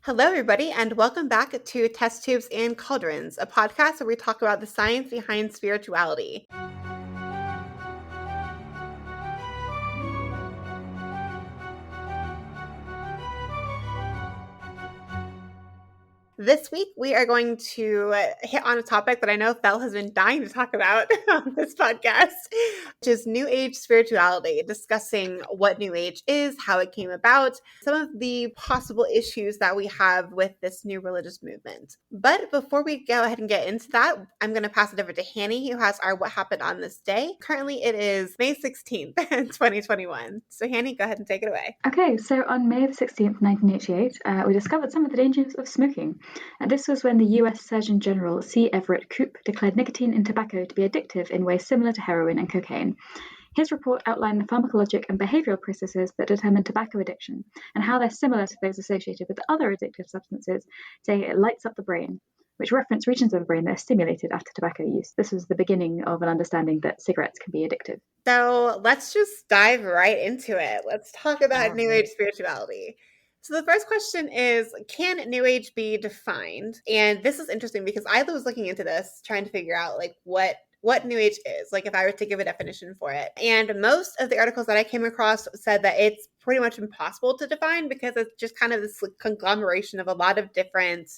Hello, everybody, and welcome back to Test Tubes and Cauldrons, a podcast where we talk about the science behind spirituality. This week, we are going to hit on a topic that I know Fel has been dying to talk about on this podcast, which is New Age spirituality, discussing what New Age is, how it came about, some of the possible issues that we have with this new religious movement. But before we go ahead and get into that, I'm going to pass it over to Hanny, who has our What Happened on This Day. Currently, it is May 16th, 2021. So, Hanny, go ahead and take it away. Okay, so on May the 16th, 1988, we discovered some of the dangers of smoking. This was when the US Surgeon General C. Everett Koop declared nicotine in tobacco to be addictive in ways similar to heroin and cocaine. His report outlined the pharmacologic and behavioral processes that determine tobacco addiction and how they're similar to those associated with other addictive substances, saying it lights up the brain, which reference regions of the brain that are stimulated after tobacco use. This was the beginning of an understanding that cigarettes can be addictive. So let's just dive right into it. Let's talk about New Age spirituality. So the first question is, can New Age be defined? And this is interesting because I was looking into this, trying to figure out like what New Age is, like if I were to give a definition for it. And most of the articles that I came across said that it's pretty much impossible to define because it's just kind of this conglomeration of a lot of different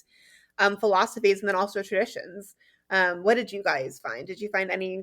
philosophies and then also traditions. What did you guys find? Did you find any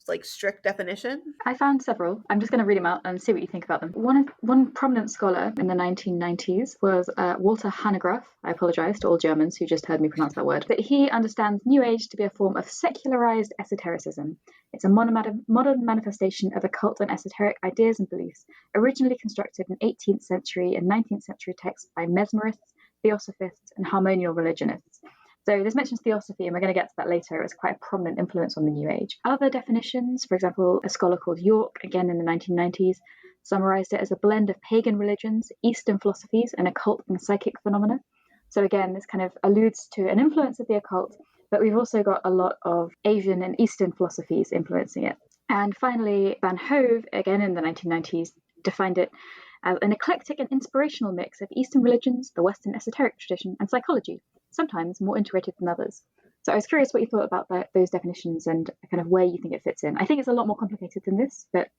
like strict definition? I found several. I'm just going to read them out and see what you think about them. One prominent scholar in the 1990s was Walter Hanegraaff. I apologize to all Germans who just heard me pronounce that word. But he understands New Age to be a form of secularized esotericism. It's a modern manifestation of occult and esoteric ideas and beliefs, originally constructed in 18th century and 19th century texts by mesmerists, theosophists, and harmonial religionists. So this mentions theosophy, and we're going to get to that later. It was quite a prominent influence on the New Age. Other definitions, for example, a scholar called York, again in the 1990s, summarized it as a blend of pagan religions, Eastern philosophies, and occult and psychic phenomena. So again, this kind of alludes to an influence of the occult, but we've also got a lot of Asian and Eastern philosophies influencing it. And finally, Van Hove, again in the 1990s, defined it as an eclectic and inspirational mix of Eastern religions, the Western esoteric tradition, and psychology, sometimes more integrated than others. So I was curious what you thought about those definitions and kind of where you think it fits in. I think it's a lot more complicated than this, but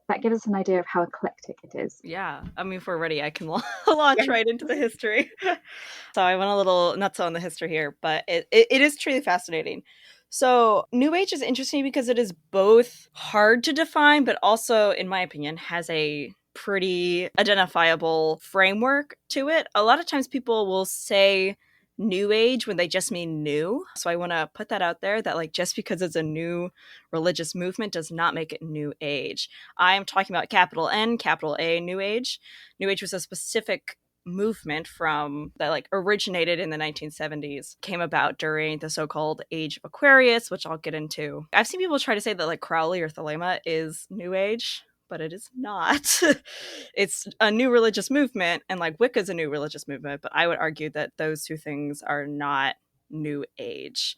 that gives us an idea of how eclectic it is. Yeah, I mean, if we're ready, I can launch right into the history. So I went a little nuts on the history here, but it is truly fascinating. So New Age is interesting because it is both hard to define, but also, in my opinion, has a pretty identifiable framework to it. A lot of times people will say New Age when they just mean new. So I want to put that out there that like just because it's a new religious movement does not make it New Age. I am talking about capital N, capital A, New Age. New Age was a specific movement from that like originated in the 1970s, came about during the so-called Age of Aquarius, which I'll get into. I've seen people try to say that like Crowley or Thelema is New Age, but it is not. It's a new religious movement, and like Wicca is a new religious movement, but I would argue that those two things are not New Age.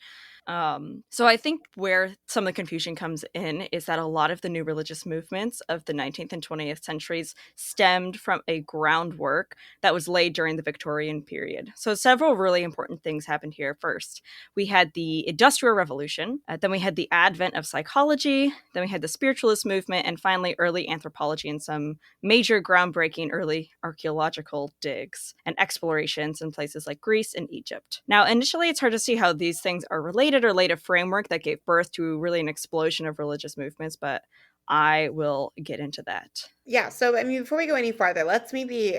So I think where some of the confusion comes in is that a lot of the new religious movements of the 19th and 20th centuries stemmed from a groundwork that was laid during the Victorian period. So several really important things happened here. First, we had the Industrial Revolution, then we had the advent of psychology, then we had the spiritualist movement, and finally early anthropology and some major groundbreaking early archaeological digs and explorations in places like Greece and Egypt. Now, initially, it's hard to see how these things are related or laid a framework that gave birth to really an explosion of religious movements, but I will get into that. Yeah, so I mean, before we go any farther, let's maybe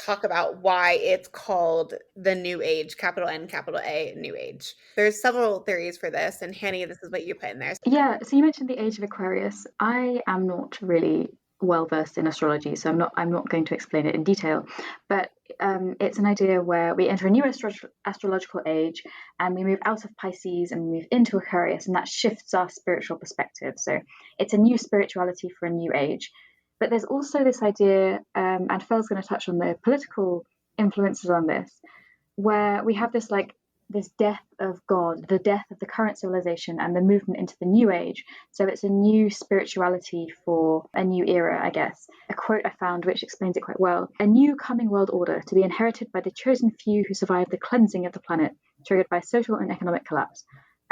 talk about why it's called the New Age, capital N, capital A, New Age. There's several theories for this, and Hanny, this is what you put in there. Yeah, so you mentioned the Age of Aquarius. I am not really well versed in astrology, so I'm not going to explain it in detail, but it's an idea where we enter a new astrological age and we move out of Pisces and move into Aquarius, and that shifts our spiritual perspective. So it's a new spirituality for a new age. But there's also this idea, and Phil's going to touch on the political influences on this, where we have this like this death of God, the death of the current civilization, and the movement into the new age. So it's a new spirituality for a new era, I guess. A quote I found which explains it quite well: a new coming world order to be inherited by the chosen few who survive the cleansing of the planet, triggered by social and economic collapse.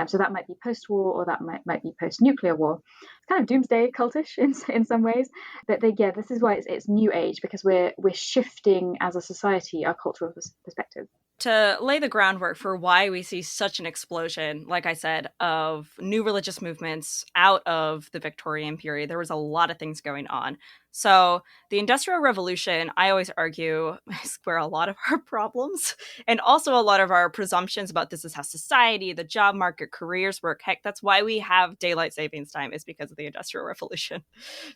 So that might be post-war, or that might be post-nuclear war. It's kind of doomsday cultish in some ways, but this is why it's new age, because we're shifting as a society our cultural perspective. To lay the groundwork for why we see such an explosion, like I said, of new religious movements out of the Victorian period, there was a lot of things going on. So the Industrial Revolution, I always argue, is where a lot of our problems and also a lot of our presumptions about this is how society, the job market, careers work. Heck, that's why we have daylight savings time, is because of the Industrial Revolution.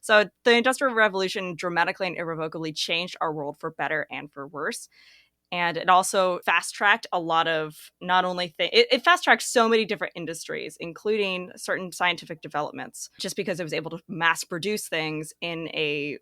So the Industrial Revolution dramatically and irrevocably changed our world for better and for worse. And it also fast-tracked a lot of not only it fast-tracked so many different industries, including certain scientific developments, just because it was able to mass produce things in a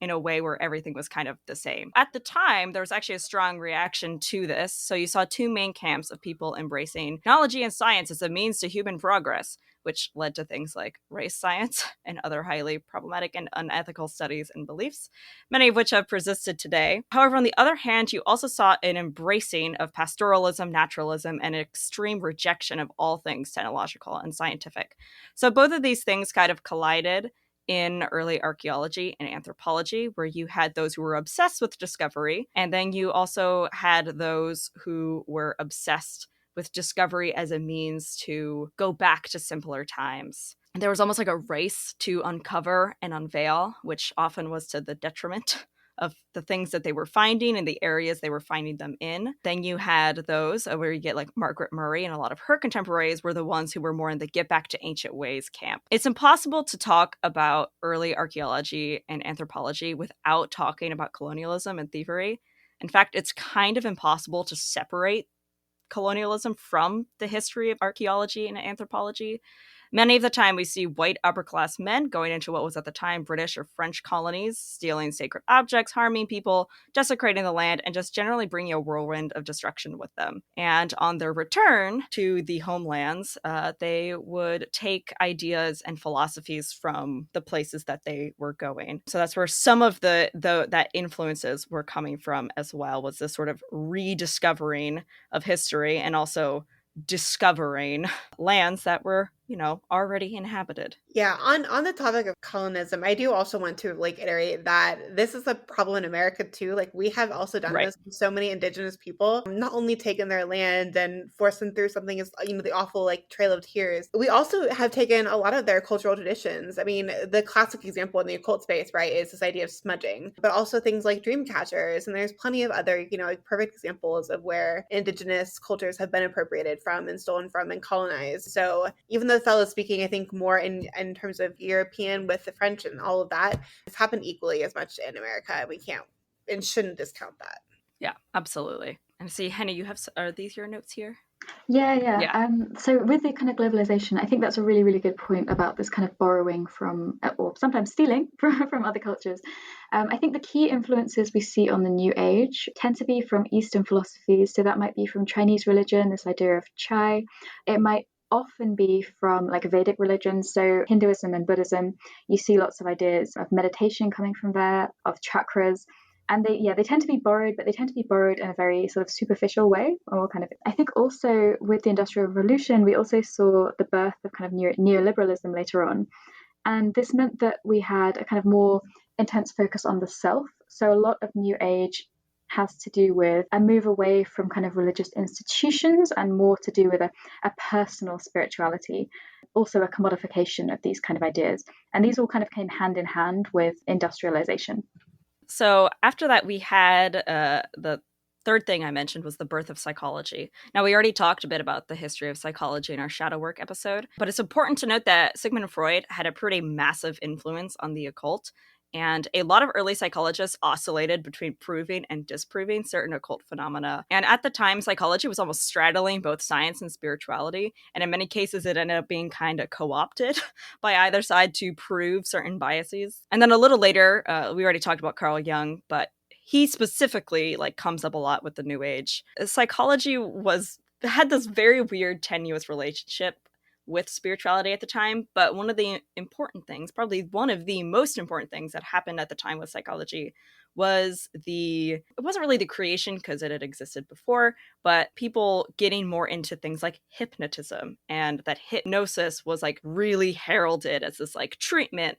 way where everything was kind of the same. At the time, there was actually a strong reaction to this. So you saw two main camps of people embracing technology and science as a means to human progress, which led to things like race science and other highly problematic and unethical studies and beliefs, many of which have persisted today. However, on the other hand, you also saw an embracing of pastoralism, naturalism, and an extreme rejection of all things technological and scientific. So both of these things kind of collided in early archaeology and anthropology, where you had those who were obsessed with discovery, and then you also had those who were obsessed with discovery as a means to go back to simpler times. There was almost like a race to uncover and unveil, which often was to the detriment of the things that they were finding and the areas they were finding them in. Then you had those where you get like Margaret Murray, and a lot of her contemporaries were the ones who were more in the get back to ancient ways camp. It's impossible to talk about early archaeology and anthropology without talking about colonialism and thievery. In fact, it's kind of impossible to separate colonialism from the history of archaeology and anthropology. Many of the time we see white upper class men going into what was at the time British or French colonies, stealing sacred objects, harming people, desecrating the land, and just generally bringing a whirlwind of destruction with them. And on their return to the homelands, they would take ideas and philosophies from the places that they were going. So that's where some of that influences were coming from as well, was this sort of rediscovering of history and also discovering lands that were, already inhabited. Yeah, on the topic of colonism, I do also want to iterate that this is a problem in America too. Like, we have also done Right. this with so many indigenous people, not only taken their land and forced them through something as the awful Trail of Tears. We also have taken a lot of their cultural traditions. I mean, the classic example in the occult space, right, is this idea of smudging, but also things like dream catchers. And there's plenty of other, perfect examples of where indigenous cultures have been appropriated from and stolen from and colonized. So even though Othello is speaking, I think, more in terms of European with the French and all of that, it's happened equally as much in America. We can't and shouldn't discount that. Yeah, absolutely. And see, Henny, are these your notes here? Yeah. So with the kind of globalization, I think that's a really, really good point about this kind of borrowing from, or sometimes stealing from other cultures. I think the key influences we see on the New Age tend to be from Eastern philosophies. So that might be from Chinese religion, this idea of chai. It might often be from Vedic religions, so Hinduism and Buddhism. You see lots of ideas of meditation coming from there, of chakras. And they tend to be borrowed, but they tend to be borrowed in a very sort of superficial way, or kind of. I think also with the Industrial Revolution, we also saw the birth of kind of neoliberalism later on. And this meant that we had a kind of more intense focus on the self. So a lot of New Age has to do with a move away from kind of religious institutions and more to do with a personal spirituality, also a commodification of these kind of ideas. And these all kind of came hand in hand with industrialization. So after that, we had the third thing I mentioned was the birth of psychology. Now, we already talked a bit about the history of psychology in our shadow work episode, but it's important to note that Sigmund Freud had a pretty massive influence on the occult. And a lot of early psychologists oscillated between proving and disproving certain occult phenomena. And at the time, psychology was almost straddling both science and spirituality. And in many cases, it ended up being kind of co-opted by either side to prove certain biases. And then a little later, we already talked about Carl Jung, but he specifically comes up a lot with the New Age. Psychology was had this very weird, tenuous relationship with spirituality at the time. But one of the important things, probably one of the most important things that happened at the time with psychology was it wasn't really the creation because it had existed before, but people getting more into things like hypnotism, and that hypnosis was like really heralded as this like treatment,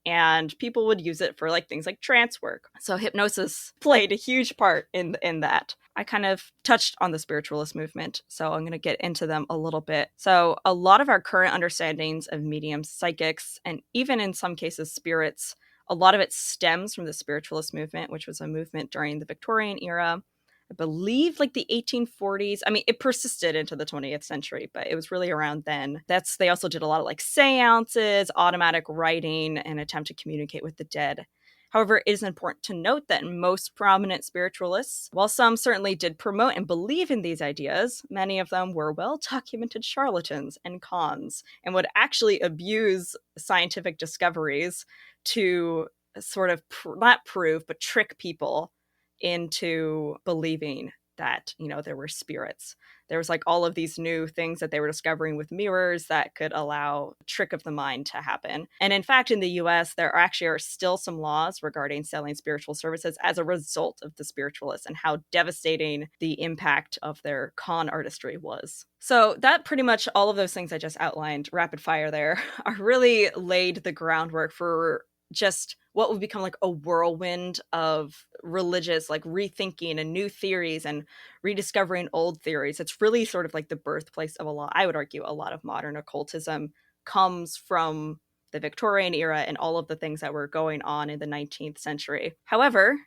and people would use it for like things like trance work. So hypnosis played a huge part in that. I kind of touched on the spiritualist movement, so I'm going to get into them a little bit. So a lot of our current understandings of mediums, psychics, and even in some cases spirits, a lot of it stems from the spiritualist movement, which was a movement during the Victorian era. I believe like the 1840s. I mean, it persisted into the 20th century, but it was really around then. They also did a lot of like seances, automatic writing, and attempt to communicate with the dead. However, it is important to note that most prominent spiritualists, while some certainly did promote and believe in these ideas, many of them were well-documented charlatans and cons, and would actually abuse scientific discoveries to sort of not prove, but trick people into believing that, there were spirits. There was like all of these new things that they were discovering with mirrors that could allow a trick of the mind to happen. And in fact, in the US, there actually are still some laws regarding selling spiritual services as a result of the spiritualists and how devastating the impact of their con artistry was. So that pretty much all of those things I just outlined, rapid fire there, are really laid the groundwork for just what would become like a whirlwind of religious like rethinking and new theories and rediscovering old theories. It's really sort of like the birthplace of I would argue, a lot of modern occultism comes from the Victorian era and all of the things that were going on in the 19th century. However,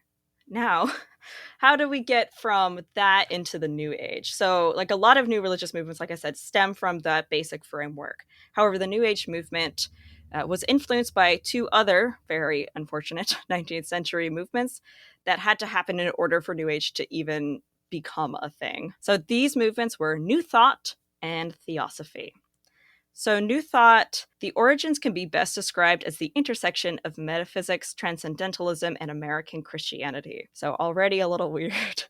now, how do we get from that into the New Age? So, like a lot of new religious movements, like I said, stem from that basic framework. However, the New Age movement was influenced by two other very unfortunate 19th century movements that had to happen in order for New Age to even become a thing. So these movements were New Thought and Theosophy. So New Thought, the origins can be best described as the intersection of metaphysics, transcendentalism, and American Christianity. So already a little weird.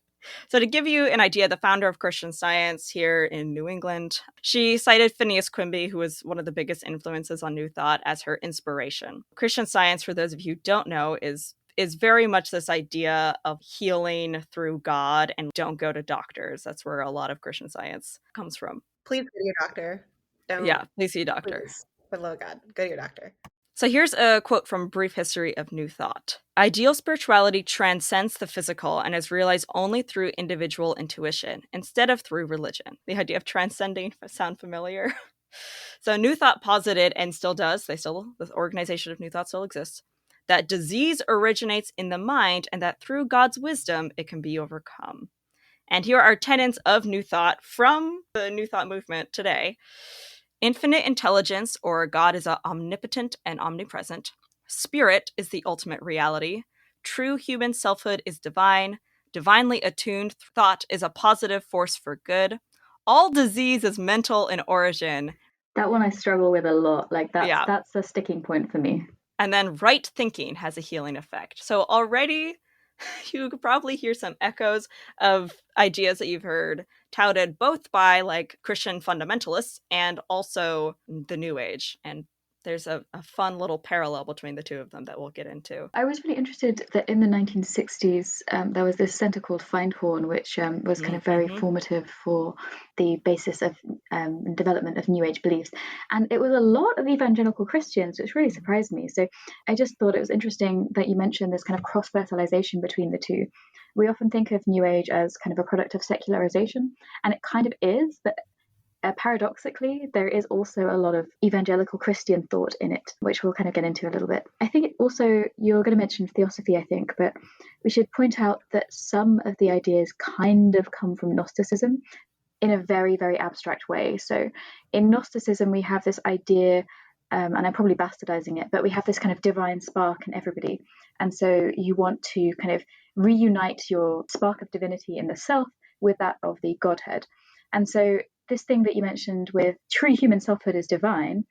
So to give you an idea, the founder of Christian Science here in New England, she cited Phineas Quimby, who was one of the biggest influences on New Thought, as her inspiration. Christian Science, for those of you who don't know, is very much this idea of healing through God and don't go to doctors. That's where a lot of Christian Science comes from. Please go to your doctor. Yeah, please see a doctor. Please, for the love of God, go to your doctor. So here's a quote from Brief History of New Thought. Ideal spirituality transcends the physical and is realized only through individual intuition, instead of through religion. The idea of transcending sound familiar? So New Thought posited, and still does, the organization of New Thought still exists, that disease originates in the mind and that through God's wisdom it can be overcome. And here are tenets of New Thought from the New Thought movement today. Infinite intelligence, or God is omnipotent and omnipresent. Spirit is the ultimate reality. True human selfhood is divine. Divinely attuned thought is a positive force for good. All disease is mental in origin. That one I struggle with a lot. Like that's a sticking point for me. And then right thinking has a healing effect. So already you could probably hear some echoes of ideas that you've heard touted both by like Christian fundamentalists and also the New Age. And there's a fun little parallel between the two of them that we'll get into. I was really interested that in the 1960s, there was this center called Findhorn, which was kind of very formative for the basis of development of New Age beliefs. And it was a lot of evangelical Christians, which really surprised me. So I just thought it was interesting that you mentioned this kind of cross-fertilization between the two. We often think of New Age as kind of a product of secularization, and it kind of is, but paradoxically, there is also a lot of evangelical Christian thought in it, which we'll kind of get into a little bit. I think also, you're going to mention theosophy, I think, but we should point out that some of the ideas kind of come from Gnosticism in a very, very abstract way. So in Gnosticism, we have this idea, and I'm probably bastardizing it, but we have this kind of divine spark in everybody. And so you want to kind of reunite your spark of divinity in the self with that of the Godhead. And so this thing that you mentioned with true human selfhood is divine,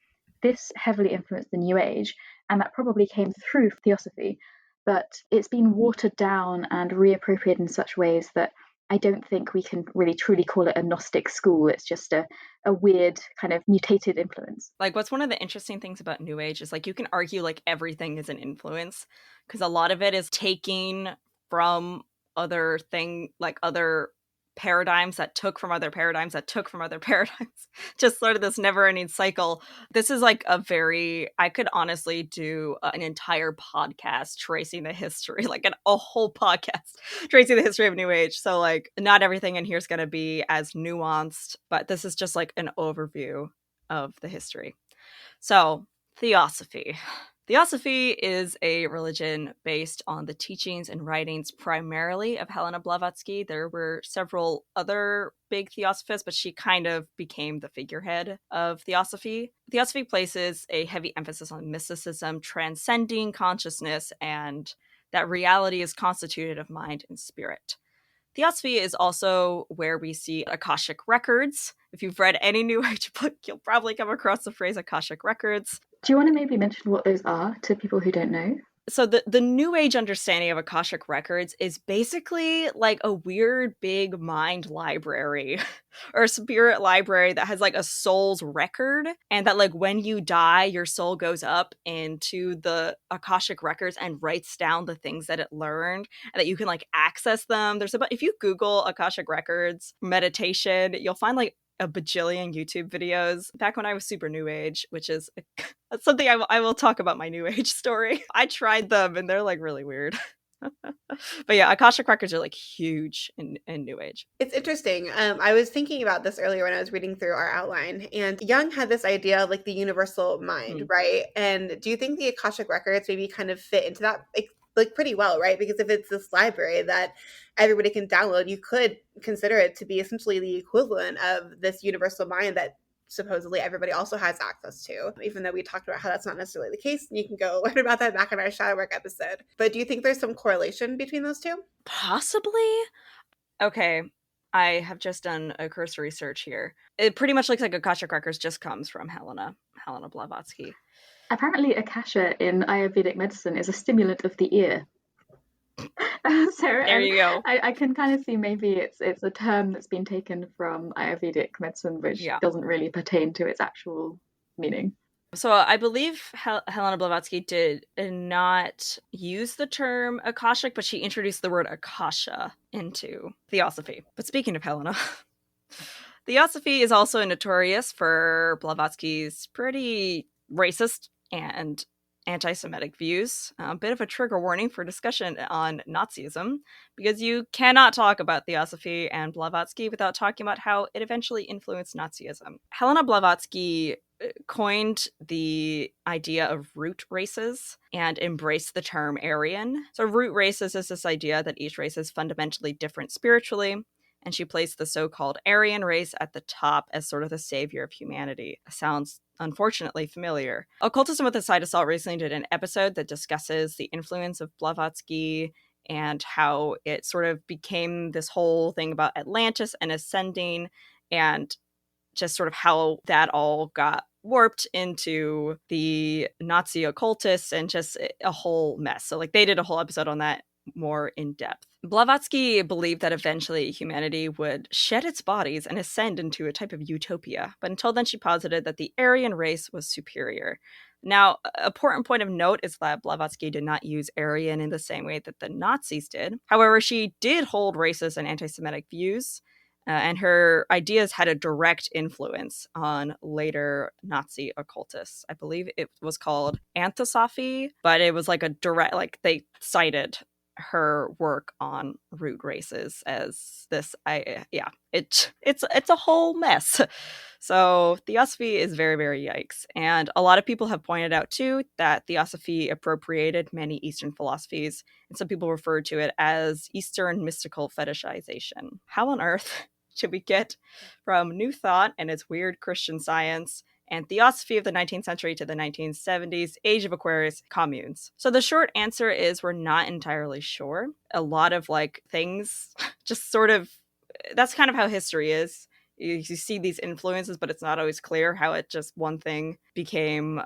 this heavily influenced the New Age, and that probably came through theosophy, but it's been watered down and reappropriated in such ways that I don't think we can really truly call it a Gnostic school. It's just a weird kind of mutated influence. Like, what's one of the interesting things about New Age is, like, you can argue, like, everything is an influence, because a lot of it is taking from other paradigms that took from other paradigms that took from other paradigms. Just sort of this never-ending cycle. This is like I could honestly do an entire podcast tracing the history, like a whole podcast tracing the history of New Age. So, like, not everything in here is going to be as nuanced, but this is just like an overview of the history. So, Theosophy. Theosophy is a religion based on the teachings and writings primarily of Helena Blavatsky. There were several other big theosophists, but she kind of became the figurehead of Theosophy. Theosophy places a heavy emphasis on mysticism, transcending consciousness, and that reality is constituted of mind and spirit. Theosophy is also where we see Akashic records. If you've read any New Age book, you'll probably come across the phrase Akashic records. Do you want to maybe mention what those are to people who don't know? So the New Age understanding of Akashic records is basically like a weird big mind library or a spirit library that has like a soul's record, and that like when you die, your soul goes up into the Akashic records and writes down the things that it learned, and that you can like access them. If you Google Akashic records meditation, you'll find like a bajillion YouTube videos. Back when I was super New Age, which is that's something I will talk about my New Age story. I tried them and they're like really weird. But yeah, Akashic records are like huge in New Age. It's interesting. I was thinking about this earlier when I was reading through our outline, and Jung had this idea of like the universal mind, right? And do you think the Akashic records maybe kind of fit into that like pretty well, right? Because if it's this library that everybody can download, you could consider it to be essentially the equivalent of this universal mind that supposedly everybody also has access to, even though we talked about how that's not necessarily the case. And you can go learn about that back in our shadow work episode. But do you think there's some correlation between those two? Possibly. Okay, I have just done a cursory search here. It pretty much looks like Akashic records just comes from Helena Blavatsky. Apparently, Akasha in Ayurvedic medicine is a stimulant of the ear. So there you go. I can kind of see maybe it's a term that's been taken from Ayurvedic medicine, which doesn't really pertain to its actual meaning. So I believe Helena Blavatsky did not use the term Akashic, but she introduced the word Akasha into Theosophy. But speaking of Helena, Theosophy is also notorious for Blavatsky's pretty racist and anti-Semitic views. A bit of a trigger warning for discussion on Nazism, because you cannot talk about Theosophy and Blavatsky without talking about how it eventually influenced Nazism. Helena Blavatsky coined the idea of root races and embraced the term Aryan. So root races is this idea that each race is fundamentally different spiritually, and she placed the so-called Aryan race at the top as sort of the savior of humanity. Sounds unfortunately familiar. Occultism with a Side of Salt recently did an episode that discusses the influence of Blavatsky and how it sort of became this whole thing about Atlantis and ascending, and just sort of how that all got warped into the Nazi occultists and just a whole mess. So like they did a whole episode on that more in depth. Blavatsky believed that eventually humanity would shed its bodies and ascend into a type of utopia, but until then she posited that the Aryan race was superior. Now, an important point of note is that Blavatsky did not use Aryan in the same way that the Nazis did. However, she did hold racist and anti-Semitic views, and her ideas had a direct influence on later Nazi occultists. I believe it was called Anthosophy, but it was like a direct, like they cited her work on root races as this. It's a whole mess. So Theosophy is very, very yikes. And a lot of people have pointed out too that Theosophy appropriated many Eastern philosophies, and some people refer to it as Eastern mystical fetishization. How on earth should we get from New Thought and its weird Christian Science and Theosophy of the 19th century to the 1970s, Age of Aquarius communes? So the short answer is we're not entirely sure. A lot of like things just sort of, that's kind of how history is. You see these influences, but it's not always clear how it just one thing became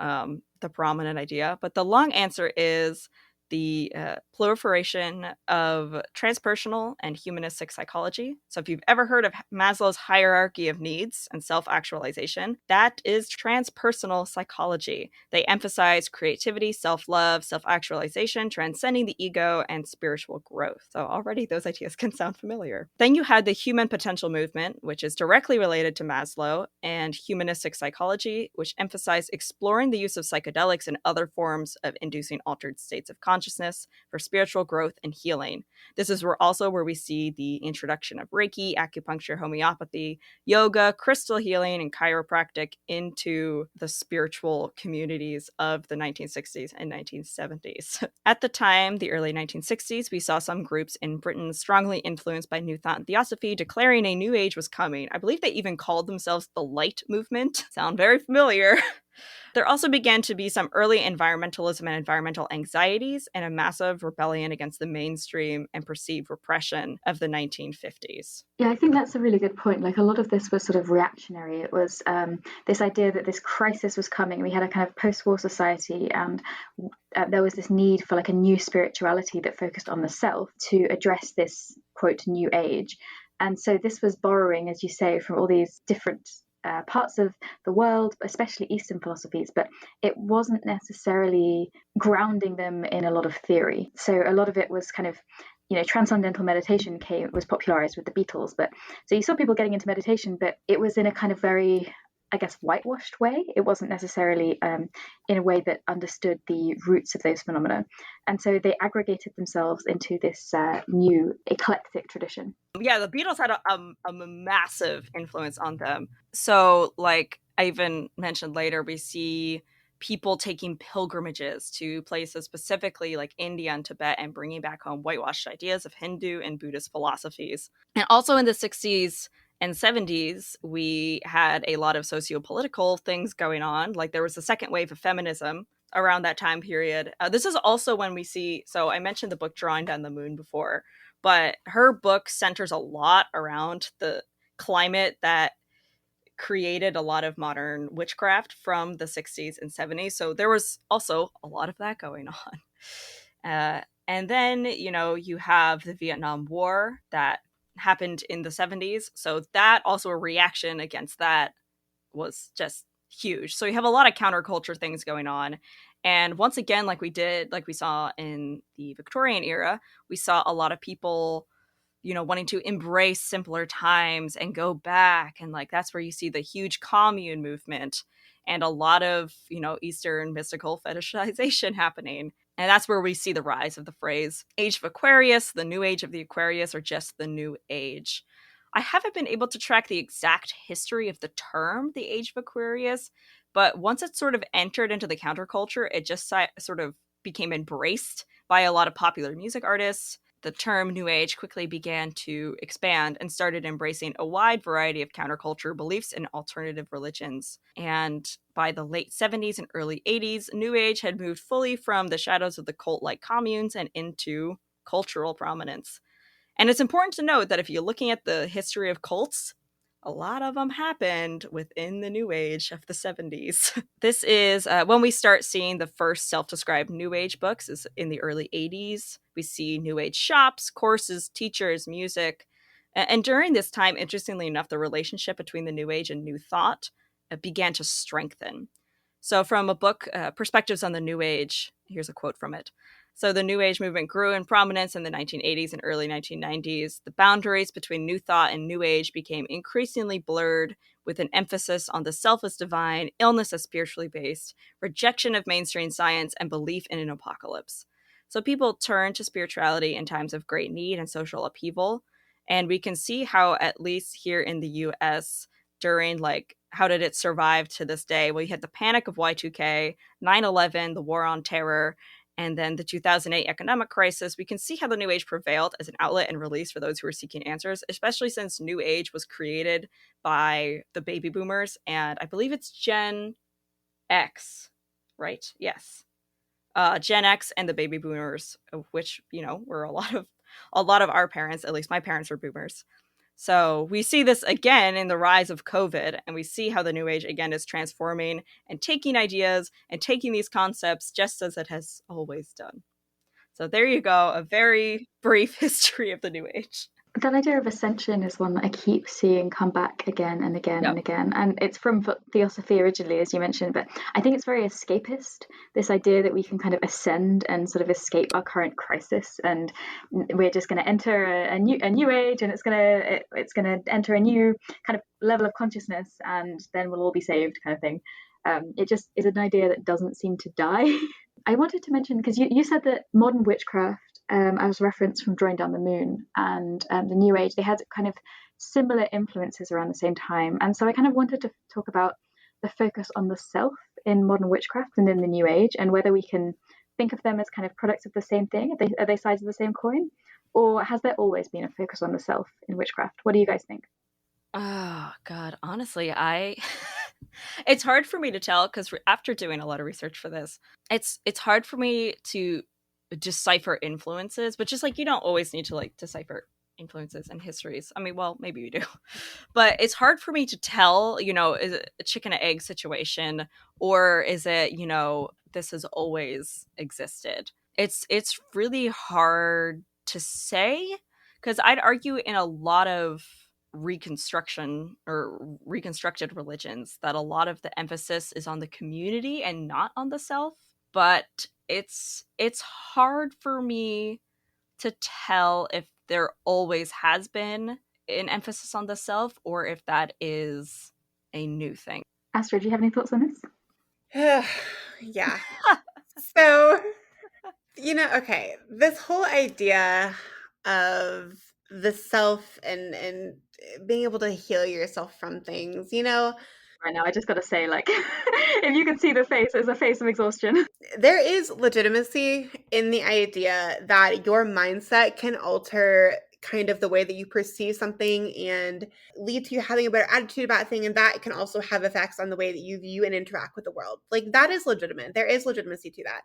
the prominent idea. But the long answer is the proliferation of transpersonal and humanistic psychology. So if you've ever heard of Maslow's hierarchy of needs and self-actualization, that is transpersonal psychology. They emphasize creativity, self-love, self-actualization, transcending the ego, and spiritual growth. So already those ideas can sound familiar. Then you had the human potential movement, which is directly related to Maslow, and humanistic psychology, which emphasized exploring the use of psychedelics and other forms of inducing altered states of consciousness for spiritual growth and healing. This is where we see the introduction of Reiki, acupuncture, homeopathy, yoga, crystal healing, and chiropractic into the spiritual communities of the 1960s and 1970s. At the time, the early 1960s, we saw some groups in Britain strongly influenced by New Thought and Theosophy declaring a new age was coming. I believe they even called themselves the Light Movement. Sound very familiar. There also began to be some early environmentalism and environmental anxieties and a massive rebellion against the mainstream and perceived repression of the 1950s. Yeah, I think that's a really good point. Like, a lot of this was sort of reactionary. It was this idea that this crisis was coming. We had a kind of post-war society, and there was this need for like a new spirituality that focused on the self to address this, quote, new age. And so this was borrowing, as you say, from all these different parts of the world, especially Eastern philosophies, but it wasn't necessarily grounding them in a lot of theory. So a lot of it was kind of, transcendental meditation was popularized with the Beatles. But so you saw people getting into meditation, but it was in a kind of very, I guess, whitewashed way. It wasn't necessarily in a way that understood the roots of those phenomena. And so they aggregated themselves into this new eclectic tradition. Yeah, the Beatles had a massive influence on them. So, like I even mentioned later, we see people taking pilgrimages to places specifically like India and Tibet and bringing back home whitewashed ideas of Hindu and Buddhist philosophies. And also in the 60s and 70s, we had a lot of socio-political things going on. Like there was the second wave of feminism around that time period. This is also when we see, so I mentioned the book Drawing Down the Moon before, but her book centers a lot around the climate that created a lot of modern witchcraft from the 60s and 70s. So there was also a lot of that going on. And then, you have the Vietnam War that happened in the 70s. So that also a reaction against that was just huge. So you have a lot of counterculture things going on. And once again, like we saw in the Victorian era, we saw a lot of people wanting to embrace simpler times and go back. And like, that's where you see the huge commune movement and a lot of, Eastern mystical fetishization happening. And that's where we see the rise of the phrase Age of Aquarius, the new age of the Aquarius, or just the new age. I haven't been able to track the exact history of the term, the Age of Aquarius, but once it sort of entered into the counterculture, it just sort of became embraced by a lot of popular music artists. The term New Age quickly began to expand and started embracing a wide variety of counterculture beliefs and alternative religions. And by the late 70s and early 80s, New Age had moved fully from the shadows of the cult-like communes and into cultural prominence. And it's important to note that if you're looking at the history of cults, a lot of them happened within the New Age of the 70s. This is when we start seeing the first self-described New Age books is in the early 80s. We see New Age shops, courses, teachers, music. And during this time, interestingly enough, the relationship between the New Age and New Thought began to strengthen. So from a book, Perspectives on the New Age, here's a quote from it. So the New Age movement grew in prominence in the 1980s and early 1990s. The boundaries between New Thought and New Age became increasingly blurred, with an emphasis on the self as divine, illness as spiritually based, rejection of mainstream science, and belief in an apocalypse. So people turned to spirituality in times of great need and social upheaval. And we can see how, at least here in the US, during how did it survive to this day? Well, you had the panic of Y2K, 9/11, the war on terror, and then the 2008 economic crisis. We can see how the New Age prevailed as an outlet and release for those who were seeking answers, especially since New Age was created by the baby boomers, and I believe it's Gen X, right? Yes. Gen X and the baby boomers, of which, were a lot of our parents, at least my parents were boomers. So we see this again in the rise of COVID, and we see how the New Age again is transforming and taking ideas and taking these concepts just as it has always done. So there you go, a very brief history of the New Age. That idea of ascension is one that I keep seeing come back again and again and again. And it's from Theosophy originally, as you mentioned, but I think it's very escapist, this idea that we can kind of ascend and sort of escape our current crisis. And we're just going to enter a new age, and it's going to enter a new kind of level of consciousnness, and then we'll all be saved, kind of thing. It just is an idea that doesn't seem to die. I wanted to mention, because you said that modern witchcraft, as referenced from Drawing Down the Moon and the New Age, they had kind of similar influences around the same time. And so I kind of wanted to talk about the focus on the self in modern witchcraft and in the New Age, and whether we can think of them as kind of products of the same thing. Are they sides of the same coin? Or has there always been a focus on the self in witchcraft? What do you guys think? Oh God, honestly, it's hard for me to tell because after doing a lot of research for this, it's hard for me to decipher influences, but just like you don't always need to like decipher influences and histories. I mean, well, maybe you do, but it's hard for me to tell, is it a chicken and egg situation, or is it, this has always existed? It's really hard to say, because I'd argue in a lot of reconstruction or reconstructed religions that a lot of the emphasis is on the community and not on the self. But it's hard for me to tell if there always has been an emphasis on the self or if that is a new thing. Astrid, do you have any thoughts on this? Yeah. So, okay, this whole idea of the self and being able to heal yourself from things, Right now, I just got to say, like, if you can see the face, it's a face of exhaustion. there is legitimacy in the idea that your mindset can alter kind of the way that you perceive something and lead to you having a better attitude about a thing, and that can also have effects on the way that you view and interact with the world. Like, that is legitimate. There is legitimacy to that.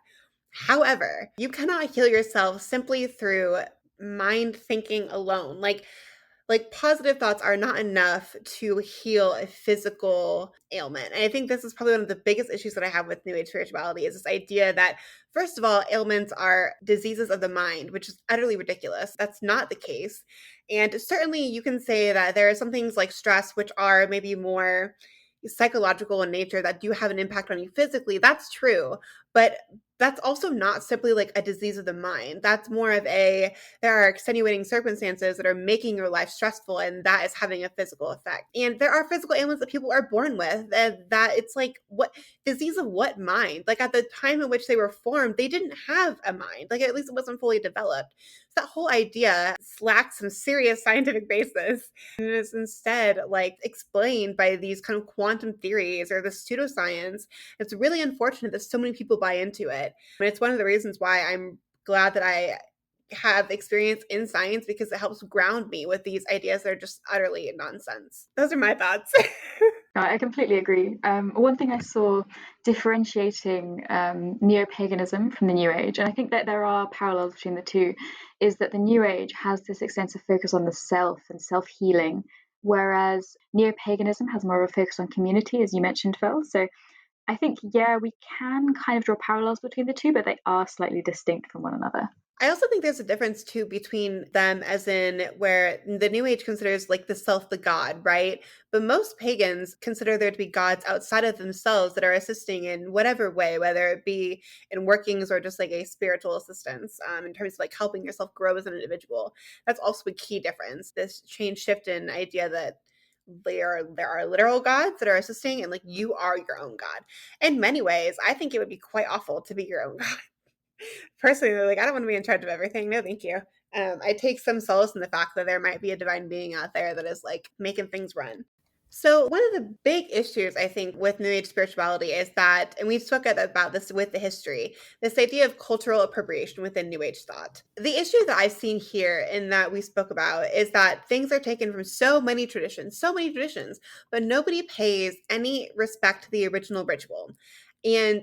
However, you cannot heal yourself simply through mind thinking alone. Like positive thoughts are not enough to heal a physical ailment. And I think this is probably one of the biggest issues that I have with New Age spirituality, is this idea that, first of all, ailments are diseases of the mind, which is utterly ridiculous. That's not the case. And certainly you can say that there are some things like stress, which are maybe more psychological in nature, that do have an impact on you physically. That's true. But that's also not simply like a disease of the mind. That's more of there are extenuating circumstances that are making your life stressful, and that is having a physical effect. And there are physical ailments that people are born with, that it's like, what disease of what mind? Like, at the time in which they were formed, they didn't have a mind. Like, at least it wasn't fully developed. So that whole idea lacks some serious scientific basis, and is instead like explained by these kind of quantum theories or the pseudoscience. It's really unfortunate that so many people buy into it. And it's one of the reasons why I'm glad that I have experience in science, because it helps ground me with these ideas that are just utterly nonsense. Those are my thoughts. No, I completely agree. One thing I saw differentiating neo-paganism from the New Age, and I think that there are parallels between the two, is that the New Age has this extensive focus on the self and self-healing, whereas neo-paganism has more of a focus on community, as you mentioned, Phil. So I think, yeah, we can kind of draw parallels between the two, but they are slightly distinct from one another. I also think there's a difference too between them, as in where the New Age considers like the self the god, right? But most pagans consider there to be gods outside of themselves that are assisting in whatever way, whether it be in workings or just like a spiritual assistance, in terms of like helping yourself grow as an individual. That's also a key difference. This change shift in idea that there are literal gods that are assisting, and like you are your own god. In many ways, I think it would be quite awful to be your own god. Personally, like, I don't want to be in charge of everything. No, thank you. I take some solace in the fact that there might be a divine being out there that is like making things run. So one of the big issues I think with New Age spirituality is that, and we spoke about this with the history, this idea of cultural appropriation within New Age thought. The issue that I've seen here and that we spoke about is that things are taken from so many traditions, but nobody pays any respect to the original ritual. And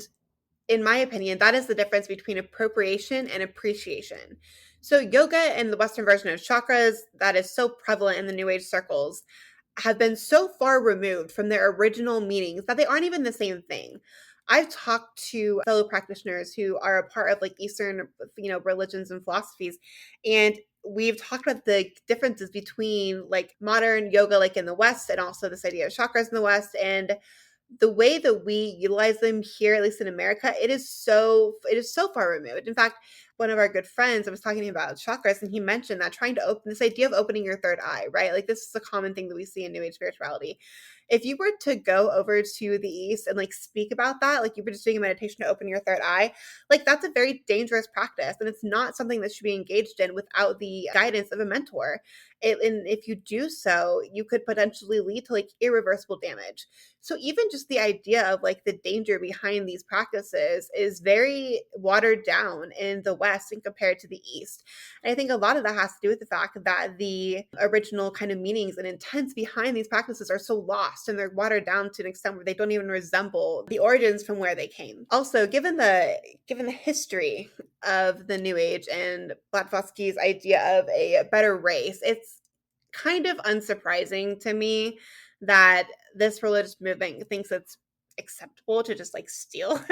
in my opinion, that is the difference between appropriation and appreciation. So yoga and the Western version of chakras that is so prevalent in the New Age circles have been so far removed from their original meanings that they aren't even the same thing. I've talked to fellow practitioners who are a part of like Eastern, religions and philosophies, and we've talked about the differences between like modern yoga, like in the West, and also this idea of chakras in the West, and the way that we utilize them here, at least in America, it is so far removed. In fact, one of our good friends, I was talking to him about chakras, and he mentioned that trying to open this idea of opening your third eye, right? Like this is a common thing that we see in New Age spirituality. If you were to go over to the East and like speak about that, like you were just doing a meditation to open your third eye, like that's a very dangerous practice, and it's not something that should be engaged in without the guidance of a mentor. And if you do so, you could potentially lead to like irreversible damage. So even just the idea of like the danger behind these practices is very watered down in the West and compared to the East. And I think a lot of that has to do with the fact that the original kind of meanings and intents behind these practices are so lost, and they're watered down to an extent where they don't even resemble the origins from where they came. Also, given the history of the New Age and Blavatsky's idea of a better race, it's kind of unsurprising to me that this religious movement thinks it's acceptable to just like steal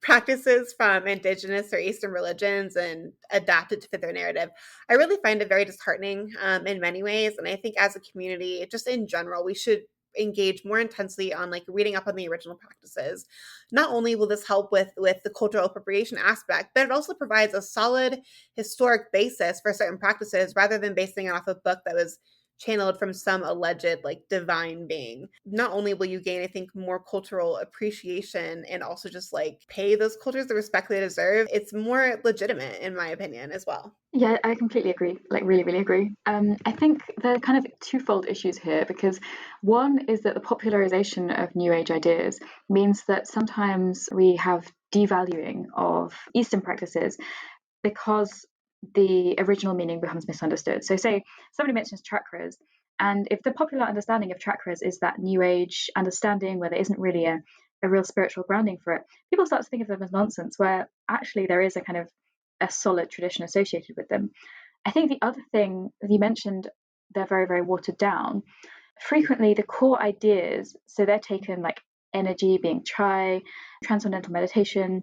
practices from indigenous or Eastern religions and adapt it to fit their narrative. I really find it very disheartening in many ways. And I think as a community, just in general, we should engage more intensely on like reading up on the original practices. Not only will this help with the cultural appropriation aspect, but it also provides a solid historic basis for certain practices rather than basing it off a book that was channeled from some alleged like divine being. Not only will you gain, I think, more cultural appreciation and also just like pay those cultures the respect they deserve, it's more legitimate in my opinion as well. Yeah, I completely agree. Like, really, really agree. I think there are kind of twofold issues here because one is that the popularization of New Age ideas means that sometimes we have devaluing of Eastern practices because the original meaning becomes misunderstood. So, say somebody mentions chakras, and if the popular understanding of chakras is that New Age understanding where there isn't really a real spiritual grounding for it, people start to think of them as nonsense, where actually there is a kind of a solid tradition associated with them. I think the other thing that you mentioned, they're very, very watered down. Frequently, the core ideas, so they're taken like energy being chai, transcendental meditation,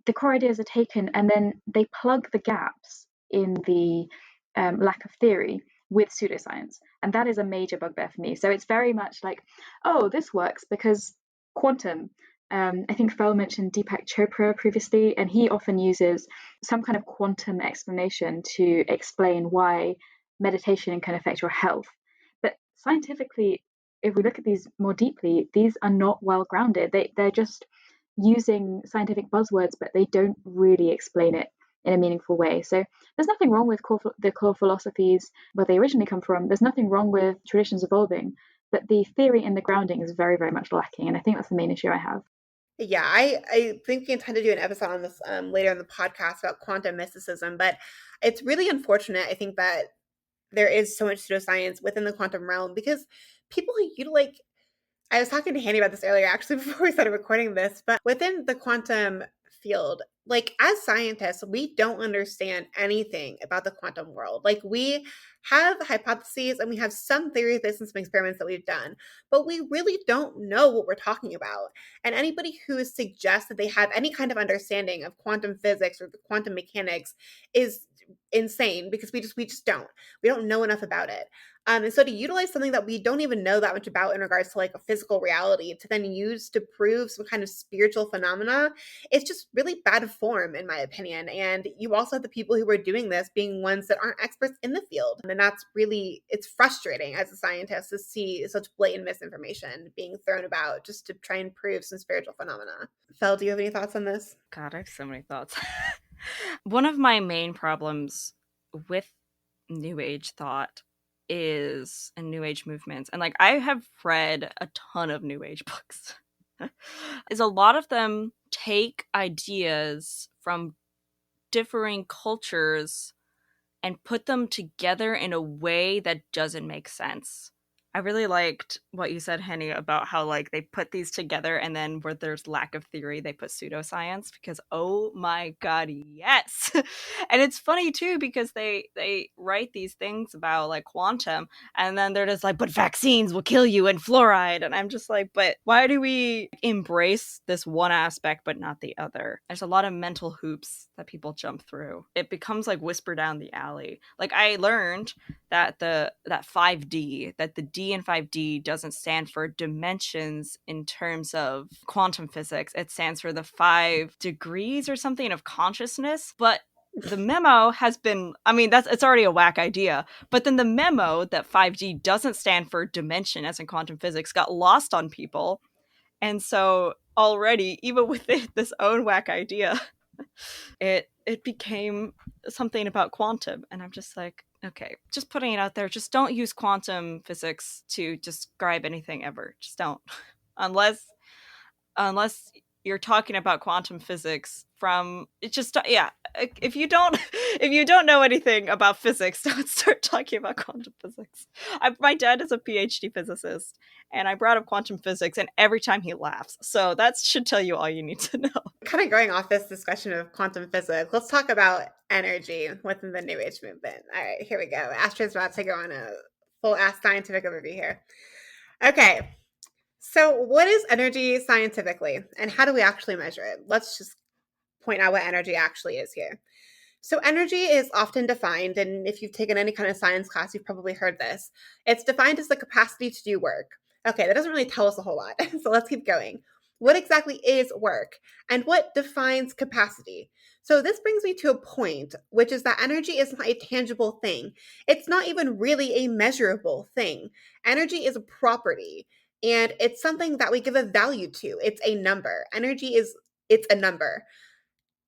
the core ideas are taken and then they plug the gaps in the lack of theory with pseudoscience. And that is a major bugbear for me. So it's very much like, oh, this works because quantum. I think Fel mentioned Deepak Chopra previously, and he often uses some kind of quantum explanation to explain why meditation can affect your health. But scientifically, if we look at these more deeply, these are not well grounded. They're just using scientific buzzwords, but they don't really explain it in a meaningful way. So there's nothing wrong with the core philosophies where they originally come from. There's nothing wrong with traditions evolving, but the theory and the grounding is very, very much lacking. And I think that's the main issue I have. Yeah, I think we intend to do an episode on this later in the podcast about quantum mysticism, but it's really unfortunate, I think, that there is so much pseudoscience within the quantum realm because people who like I was talking to Hanny about this earlier, actually, before we started recording this, but within the quantum field, like as scientists, we don't understand anything about the quantum world. Like we have hypotheses and we have some theories based on some experiments that we've done, but we really don't know what we're talking about. And anybody who suggests that they have any kind of understanding of quantum physics or the quantum mechanics is insane because we just don't. We don't know enough about it. And so to utilize something that we don't even know that much about in regards to like a physical reality to then use to prove some kind of spiritual phenomena, it's just really bad form in my opinion. And you also have the people who are doing this being ones that aren't experts in the field. And that's really, it's frustrating as a scientist to see such blatant misinformation being thrown about just to try and prove some spiritual phenomena. Fel, do you have any thoughts on this? God, I have so many thoughts. One of my main problems with New Age thought is and New Age movements, and like I have read a ton of New Age books, is a lot of them take ideas from differing cultures and put them together in a way that doesn't make sense. I really liked what you said, Henny, about how like they put these together and then where there's lack of theory, they put pseudoscience because oh my god, yes. And it's funny too because they write these things about like quantum and then they're just like, but vaccines will kill you and fluoride. And I'm just like, but why do we embrace this one aspect but not the other? There's a lot of mental hoops that people jump through. It becomes like whisper down the alley. Like I learned that the 5D, that the D in 5D doesn't stand for dimensions in terms of quantum physics. It stands for the 5 degrees or something of consciousness. But the memo has been, I mean, it's already a whack idea, but then the memo that 5D doesn't stand for dimension as in quantum physics got lost on people. And so already, even with this own whack idea, it became something about quantum. And I'm just like, okay, just putting it out there, just don't use quantum physics to describe anything ever. Just don't. unless you're talking about quantum physics from it just yeah, if you don't know anything about physics, don't start talking about quantum physics. My dad is a PhD physicist and I brought up quantum physics and every time he laughs, so that should tell you all you need to know. Kind of going off this discussion of quantum physics, let's talk about energy within the New Age movement. All right, here we go. Astrid's about to go on a full ass scientific overview here. Okay, so what is energy scientifically and how do we actually measure it? Let's just point out what energy actually is here. So energy is often defined, and if you've taken any kind of science class, you've probably heard this. It's defined as the capacity to do work. Okay, that doesn't really tell us a whole lot, so let's keep going. What exactly is work, and what defines capacity? So this brings me to a point, which is that energy is not a tangible thing. It's not even really a measurable thing. Energy is a property, and it's something that we give a value to. It's a number. It's a number.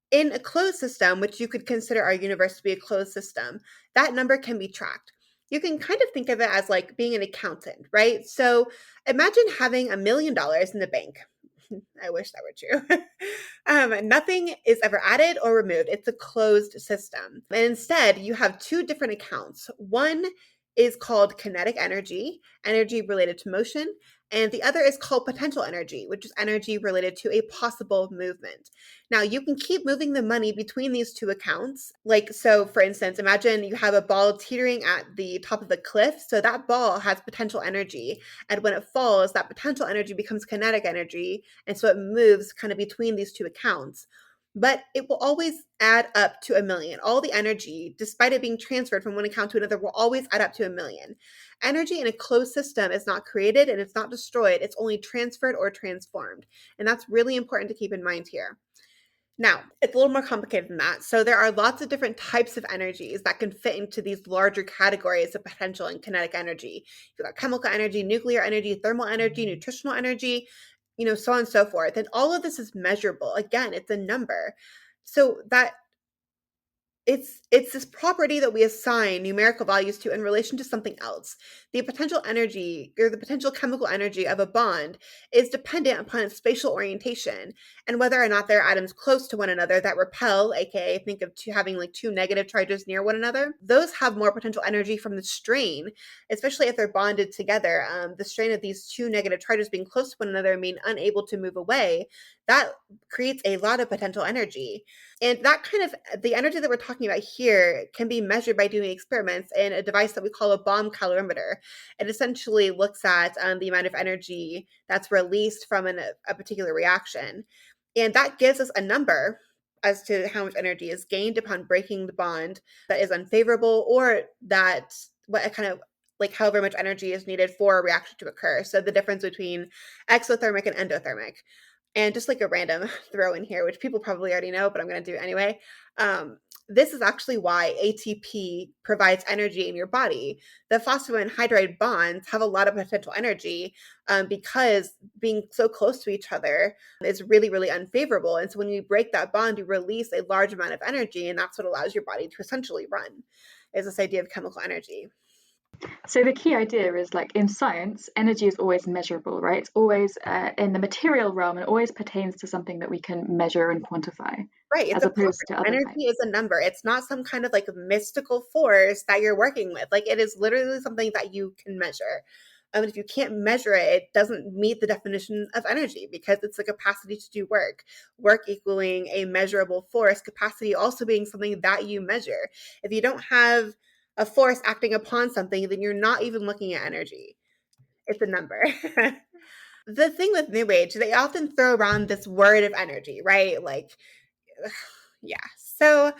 In a closed system, which you could consider our universe to be a closed system, that number can be tracked. You can kind of think of it as like being an accountant, right? So imagine having $1 million in the bank. I wish that were true. Nothing is ever added or removed. It's a closed system. And instead, you have two different accounts. One is called kinetic energy, energy related to motion, and the other is called potential energy, which is energy related to a possible movement. Now, you can keep moving the money between these two accounts. Like, so for instance, imagine you have a ball teetering at the top of the cliff. So that ball has potential energy. And when it falls, that potential energy becomes kinetic energy. And so it moves kind of between these two accounts. But it will always add up to 1 million. All the energy, despite it being transferred from one account to another, will always add up to 1 million. Energy in a closed system is not created and it's not destroyed. It's only transferred or transformed. And that's really important to keep in mind here. Now, it's a little more complicated than that. So there are lots of different types of energies that can fit into these larger categories of potential and kinetic energy. You've got chemical energy, nuclear energy, thermal energy, nutritional energy, so on and so forth. And all of this is measurable. Again, it's a number. So that it's this property that we assign numerical values to in relation to something else. The potential energy or the potential chemical energy of a bond is dependent upon its spatial orientation and whether or not there are atoms close to one another that repel, aka think of having like two negative charges near one another. Those have more potential energy from the strain, especially if they're bonded together. The strain of these two negative charges being close to one another and being unable to move away, that creates a lot of potential energy. And that kind of, the energy that we're talking about here can be measured by doing experiments in a device that we call a bomb calorimeter. It essentially looks at the amount of energy that's released from a particular reaction. And that gives us a number as to how much energy is gained upon breaking the bond that is unfavorable, or that what kind of like however much energy is needed for a reaction to occur. So the difference between exothermic and endothermic. And just like a random throw in here, which people probably already know, but I'm going to do it anyway. This is actually why ATP provides energy in your body. The phosphoanhydride bonds have a lot of potential energy because being so close to each other is really, really unfavorable. And so when you break that bond, you release a large amount of energy, and that's what allows your body to essentially run, is this idea of chemical energy. So the key idea is, like in science, energy is always measurable, right? It's always in the material realm. It always pertains to something that we can measure and quantify. Right. It's as opposed to other energy types. is a number. It's not some kind of like mystical force that you're working with. Like it is literally something that you can measure. If you can't measure it, it doesn't meet the definition of energy because it's the capacity to do work equaling a measurable force, capacity also being something that you measure. If you don't have a force acting upon something, then you're not even looking at energy. It's a number. The thing with New Age, they often throw around this word of energy, right? Like, yeah. So,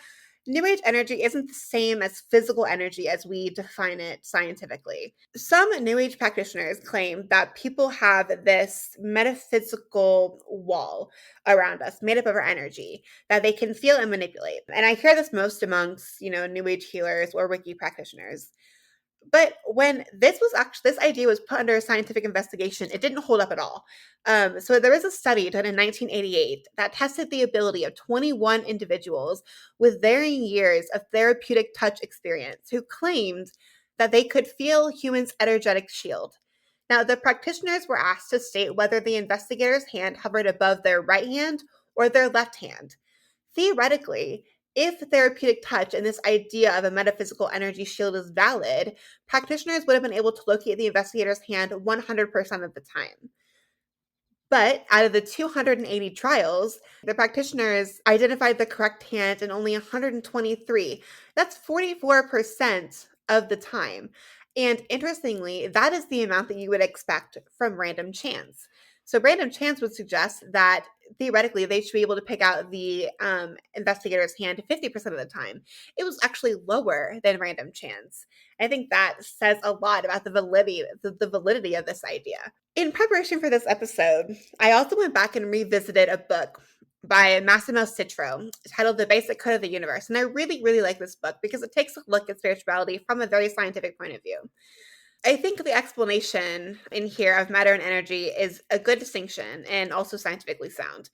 New Age energy isn't the same as physical energy as we define it scientifically. Some New Age practitioners claim that people have this metaphysical wall around us made up of our energy that they can feel and manipulate. And I hear this most amongst, New Age healers or Wiki practitioners. But when this idea was put under scientific investigation, it didn't hold up at all. So there was a study done in 1988 that tested the ability of 21 individuals with varying years of therapeutic touch experience who claimed that they could feel humans' energetic shield. Now, the practitioners were asked to state whether the investigator's hand hovered above their right hand or their left hand. Theoretically, if therapeutic touch and this idea of a metaphysical energy shield is valid, practitioners would have been able to locate the investigator's hand 100% of the time. But out of the 280 trials, the practitioners identified the correct hand in only 123. That's 44% of the time. And interestingly, that is the amount that you would expect from random chance. So, random chance would suggest that theoretically they should be able to pick out the investigator's hand 50% of the time. It was actually lower than random chance. I think that says a lot about the validity of this idea. In preparation for this episode, I also went back and revisited a book by Massimo Citro titled The Basic Code of the Universe. And I really, really like this book because it takes a look at spirituality from a very scientific point of view. I think the explanation in here of matter and energy is a good distinction and also scientifically sound.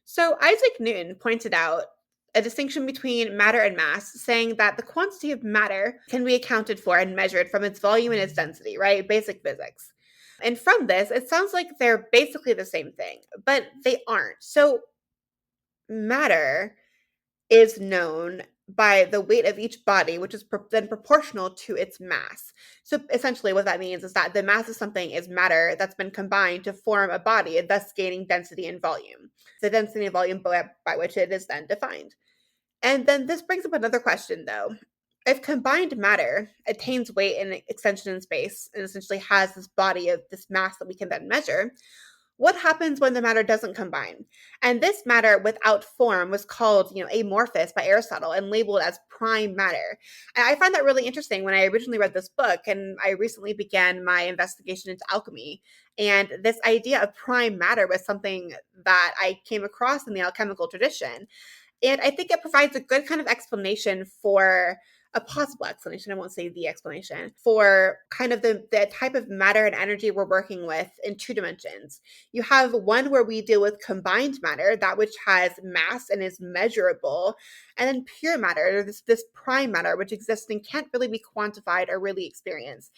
So Isaac Newton pointed out a distinction between matter and mass, saying that the quantity of matter can be accounted for and measured from its volume and its density, right? Basic physics. And from this, it sounds like they're basically the same thing, but they aren't. So matter is known by the weight of each body, which is then proportional to its mass. So essentially what that means is that the mass of something is matter that's been combined to form a body, and thus gaining density and volume. The density and volume by which it is then defined. And then this brings up another question, though. If combined matter attains weight and extension in space and essentially has this body of this mass that we can then measure, what happens when the matter doesn't combine? And this matter without form was called, amorphous by Aristotle and labeled as prime matter. And I find that really interesting when I originally read this book, and I recently began my investigation into alchemy. And this idea of prime matter was something that I came across in the alchemical tradition. And I think it provides a good kind of explanation for a possible explanation, I won't say the explanation, for kind of the type of matter and energy we're working with in two dimensions. You have one where we deal with combined matter, that which has mass and is measurable, and then pure matter, this prime matter, which exists and can't really be quantified or really experienced.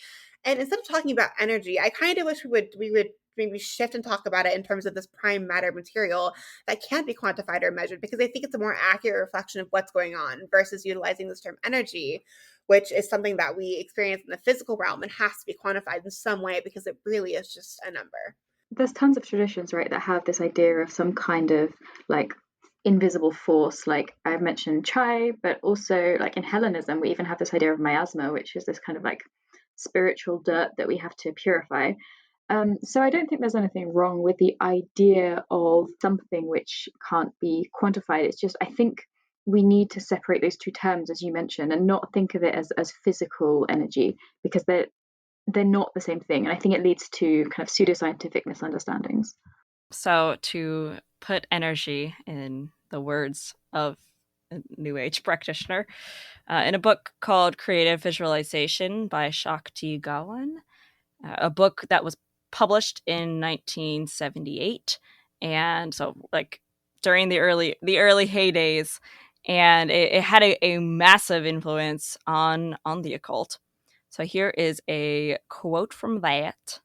And instead of talking about energy, I kind of wish we would maybe shift and talk about it in terms of this prime matter material that can't be quantified or measured, because I think it's a more accurate reflection of what's going on versus utilizing this term energy, which is something that we experience in the physical realm and has to be quantified in some way because it really is just a number. There's tons of traditions, right, that have this idea of some kind of like invisible force, like I've mentioned chai, but also like in Hellenism, we even have this idea of miasma, which is this kind of like spiritual dirt that we have to purify. So I don't think there's anything wrong with the idea of something which can't be quantified. It's just, I think we need to separate those two terms, as you mentioned, and not think of it as physical energy, because they're not the same thing. And I think it leads to kind of pseudoscientific misunderstandings. So to put energy in the words of a New Age practitioner, in a book called Creative Visualization by Shakti Gawan, a book that was published in 1978, and so like during the early heydays, and it had a massive influence on the occult. So here is a quote from that.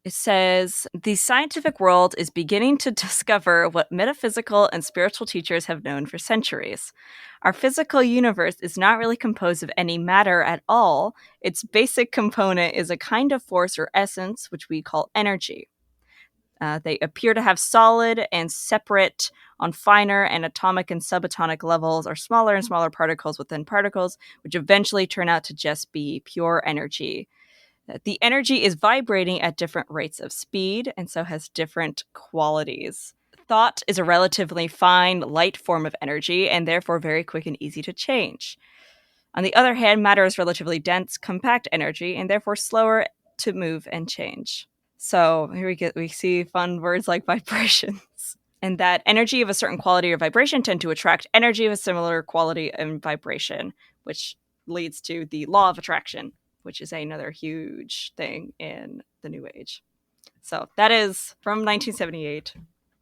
It says, the scientific world is beginning to discover what metaphysical and spiritual teachers have known for centuries. Our physical universe is not really composed of any matter at all. Its basic component is a kind of force or essence, which we call energy. They appear to have solid and separate on finer and atomic and subatomic levels, or smaller and smaller particles within particles, which eventually turn out to just be pure energy. The energy is vibrating at different rates of speed and so has different qualities. Thought is a relatively fine, light form of energy and therefore very quick and easy to change. On the other hand, matter is relatively dense, compact energy and therefore slower to move and change. So here we see fun words like vibrations. And that energy of a certain quality or vibration tend to attract energy of a similar quality and vibration, which leads to the law of attraction, which is another huge thing in the New Age. So that is from 1978,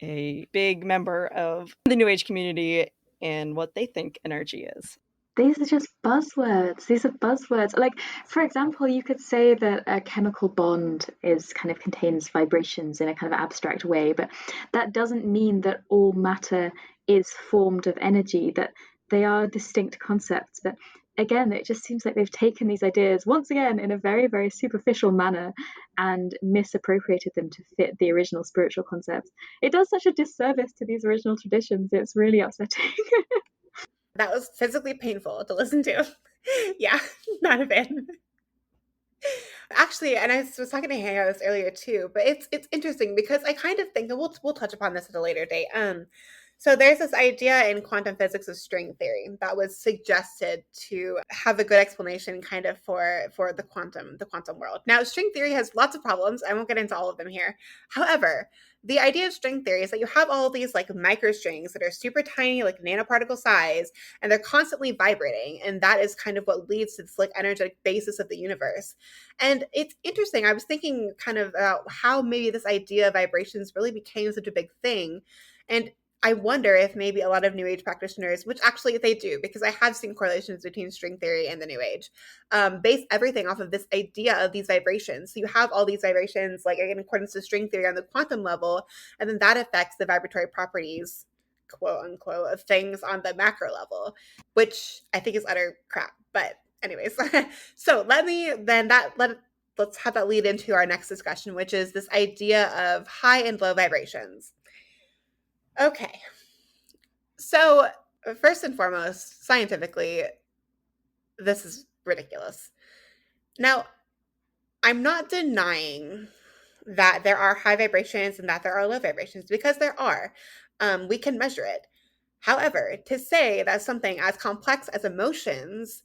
a big member of the New Age community and what they think energy is. These are just buzzwords. These are buzzwords. Like, for example, you could say that a chemical bond is kind of contains vibrations in a kind of abstract way, but that doesn't mean that all matter is formed of energy, that they are distinct concepts. But again, it just seems like they've taken these ideas once again in a very, very superficial manner and misappropriated them to fit the original spiritual concepts. It does such a disservice to these original traditions. It's really upsetting. That was physically painful to listen to. Yeah, not a fan. Actually, and I was talking to Hannah about this earlier too, but it's interesting because I kind of think, and we'll touch upon this at a later date. So there's this idea in quantum physics of string theory that was suggested to have a good explanation kind of for the quantum world. Now, string theory has lots of problems. I won't get into all of them here. However, the idea of string theory is that you have all these like microstrings that are super tiny, like nanoparticle size, and they're constantly vibrating. And that is kind of what leads to this like energetic basis of the universe. And it's interesting. I was thinking kind of about how maybe this idea of vibrations really became such a big thing. And I wonder if maybe a lot of New Age practitioners, which actually they do, because I have seen correlations between string theory and the New Age, base everything off of this idea of these vibrations. So you have all these vibrations, like in accordance to string theory on the quantum level, and then that affects the vibratory properties, quote unquote, of things on the macro level, which I think is utter crap. But anyways, so let's have that lead into our next discussion, which is this idea of high and low vibrations. Okay. So, first and foremost, scientifically, this is ridiculous. Now, I'm not denying that there are high vibrations and that there are low vibrations because there are. We can measure it. However, to say that something as complex as emotions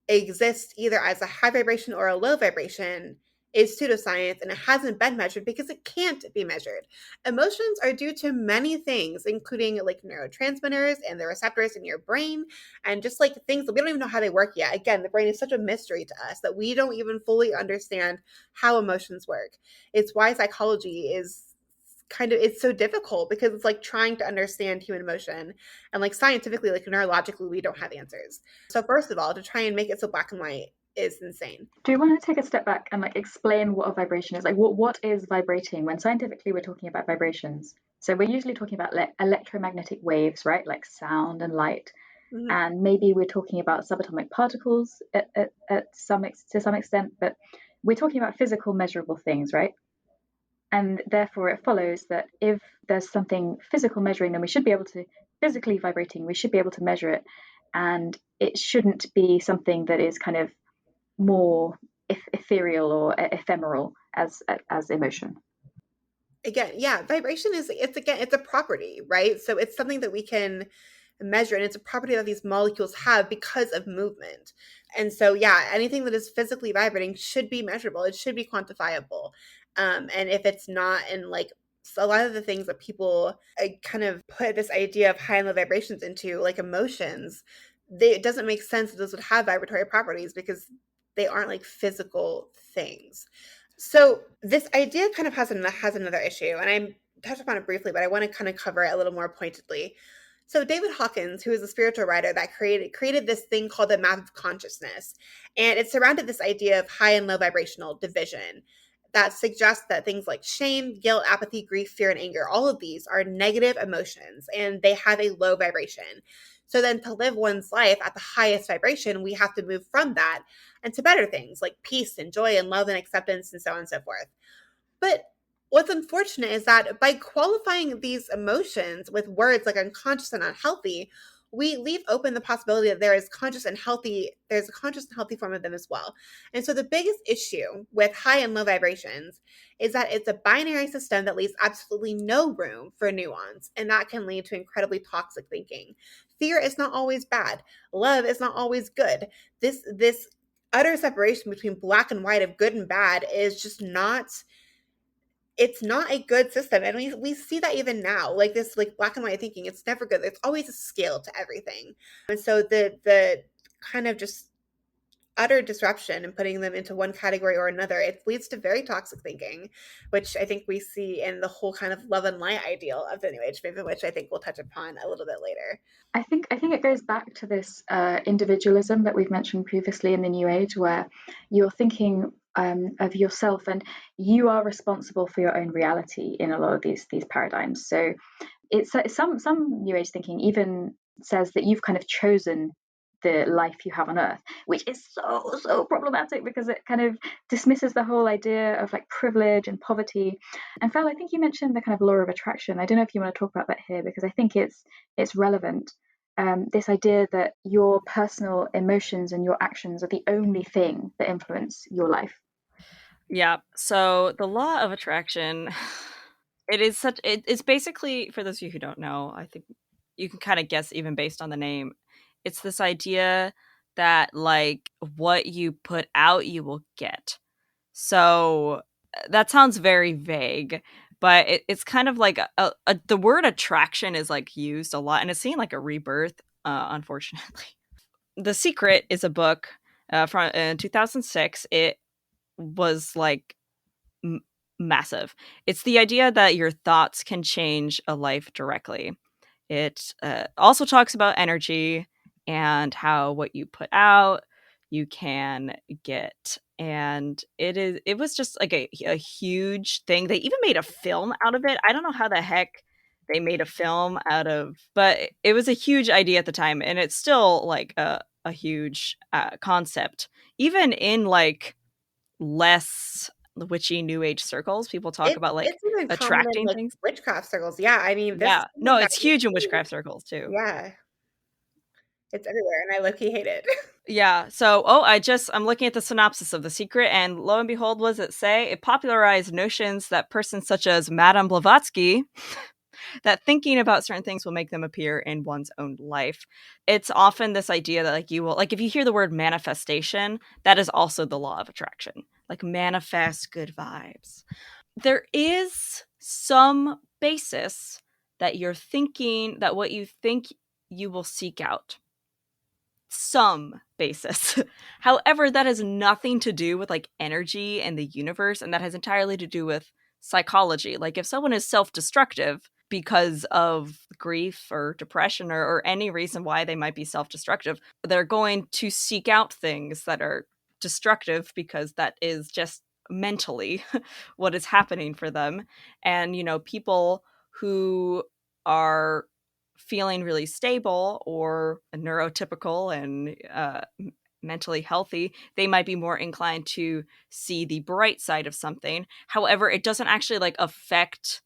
exists either as a high vibration or a low vibration is pseudoscience, and it hasn't been measured because it can't be measured. Emotions are due to many things, including like neurotransmitters and the receptors in your brain, and just like things that we don't even know how they work yet. Again, the brain is such a mystery to us that we don't even fully understand how emotions work. It's why psychology is it's so difficult because it's like trying to understand human emotion, and like scientifically, like neurologically, we don't have answers. So first of all, to try and make it so black and white is insane. Do you want to take a step back and like explain what a vibration is? Like what is vibrating when scientifically we're talking about vibrations? So we're usually talking about electromagnetic waves, right? Like sound and light. Mm-hmm. And maybe we're talking about subatomic particles to some extent, but we're talking about physical measurable things, right? And therefore it follows that if there's something physical measuring, then we should be able to physically vibrating, we should be able to measure it. And it shouldn't be something that is kind of more ethereal or ephemeral as emotion. Again, yeah, vibration it's a property, right? So it's something that we can measure, and it's a property that these molecules have because of movement. And so yeah, anything that is physically vibrating should be measurable, it should be quantifiable. And if it's not, and like so a lot of the things that people kind of put this idea of high and low vibrations into, like emotions, it doesn't make sense that those would have vibratory properties because they aren't like physical things. So this idea kind of has another issue, and I touched upon it briefly, but I want to kind of cover it a little more pointedly. So David Hawkins, who is a spiritual writer that created this thing called the map of consciousness, and it surrounded this idea of high and low vibrational division. that suggests that things like shame, guilt, apathy, grief, fear, and anger, all of these are negative emotions and they have a low vibration. So then to live one's life at the highest vibration, we have to move from that and to better things like peace and joy and love and acceptance and so on and so forth. But what's unfortunate is that by qualifying these emotions with words like unconscious and unhealthy, we leave open the possibility that there's a conscious and healthy form of them as well. And so the biggest issue with high and low vibrations is that it's a binary system that leaves absolutely no room for nuance, and that can lead to incredibly toxic thinking. Fear is not always bad. Love is not always good. This utter separation between black and white of good and bad is just not, it's not a good system. And we see that even now, like this like black and white thinking, it's never good. There's always a scale to everything. And so the kind of just utter disruption and putting them into one category or another, it leads to very toxic thinking, which I think we see in the whole kind of love and light ideal of the New Age movement, which I think we'll touch upon a little bit later. I think it goes back to this individualism that we've mentioned previously in the New Age, where you're thinking of yourself and you are responsible for your own reality in a lot of these paradigms. So it's some New Age thinking even says that you've kind of chosen the life you have on Earth, which is so problematic because it kind of dismisses the whole idea of like privilege and poverty. And Fel, I think you mentioned the kind of law of attraction. I don't know if you want to talk about that here because I think it's relevant. This idea that your personal emotions and your actions are the only thing that influence your life. Yeah. So the law of attraction, it's basically, for those of you who don't know, I think you can kind of guess even based on the name. It's this idea that like what you put out, you will get. So that sounds very vague, but it's kind of like the word attraction is like used a lot, and it's seen like a rebirth, unfortunately. The Secret is a book from in 2006. It was like massive. It's the idea that your thoughts can change a life directly. It also talks about energy and how what you put out you can get, and it was just like a huge thing. They even made a film out of it. I don't know how the heck they made a film out of, but it was a huge idea at the time, and it's still like a huge concept even in like less witchy new age circles. People talk about like It's even common in attracting like things. witchcraft circles. Yeah, I mean, this is Yeah, no, something that it's we huge in see. witchcraft circles too. Yeah, it's everywhere, and I low-key hate it. Yeah. So, I'm looking at the synopsis of The Secret, and lo and behold, what does it say? It popularized notions that persons such as Madame Blavatsky, that thinking about certain things will make them appear in one's own life. It's often this idea that like you will, like if you hear the word manifestation, that is also the law of attraction. Like manifest good vibes. There is some basis that you're thinking that what you think you will seek out, some basis. However, that has nothing to do with like energy and the universe, and that has entirely to do with psychology. Like if someone is self-destructive because of grief or depression or any reason why they might be self-destructive, they're going to seek out things that are destructive because that is just mentally what is happening for them. And people who are feeling really stable or neurotypical and mentally healthy, they might be more inclined to see the bright side of something. However, it doesn't actually like affect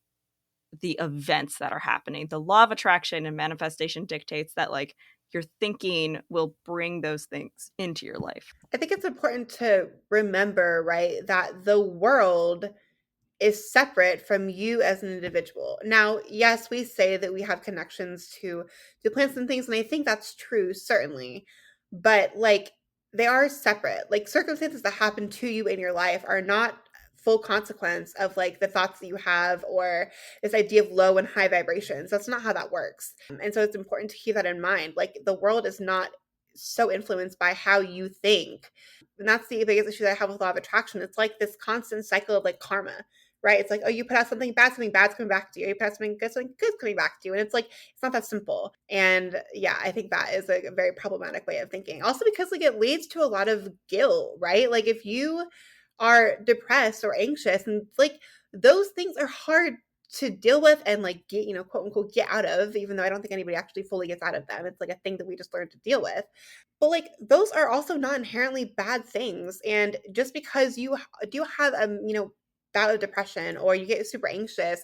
the events that are happening. The law of attraction and manifestation dictates that like your thinking will bring those things into your life. I think it's important to remember, right, that the world is separate from you as an individual. Now, yes, we say that we have connections to plants and things, and I think that's true, certainly. But like they are separate. Like circumstances that happen to you in your life are not full consequence of like the thoughts that you have or this idea of low and high vibrations. That's not how that works. And so it's important to keep that in mind. Like the world is not so influenced by how you think. And that's the biggest issue that I have with law of attraction. It's like this constant cycle of like karma, right? It's like, oh, you put out something bad's coming back to you. You put out something good's coming back to you. And it's like, it's not that simple. And yeah, I think that is a very problematic way of thinking. Also because like it leads to a lot of guilt, right? Like if you are depressed or anxious, and like those things are hard to deal with and like get, quote unquote, get out of, even though I don't think anybody actually fully gets out of them. It's like a thing that we just learn to deal with. But like those are also not inherently bad things. And just because you do have bout of depression or you get super anxious,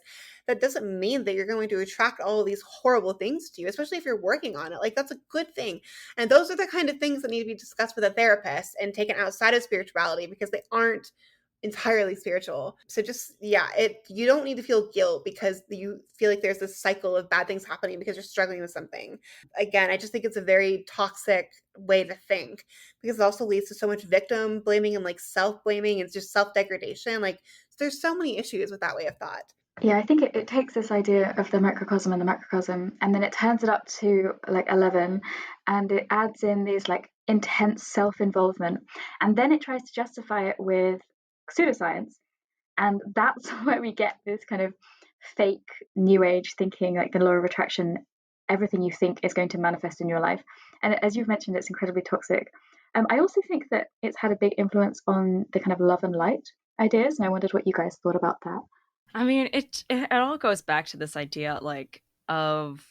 that doesn't mean that you're going to attract all of these horrible things to you, especially if you're working on it. Like that's a good thing. And those are the kind of things that need to be discussed with a therapist and taken outside of spirituality because they aren't entirely spiritual. So just you don't need to feel guilt because you feel like there's this cycle of bad things happening because you're struggling with something. Again, I just think it's a very toxic way to think because it also leads to so much victim blaming and like self-blaming and just self-degradation. Like there's so many issues with that way of thought. Yeah, I think it takes this idea of the microcosm and the macrocosm, and then it turns it up to like 11, and it adds in these like intense self-involvement, and then it tries to justify it with pseudoscience, and that's where we get this kind of fake new age thinking, like the law of attraction. Everything you think is going to manifest in your life, and as you've mentioned, it's incredibly toxic. I also think that it's had a big influence on the kind of love and light ideas, and I wondered what you guys thought about that. I mean, it all goes back to this idea like of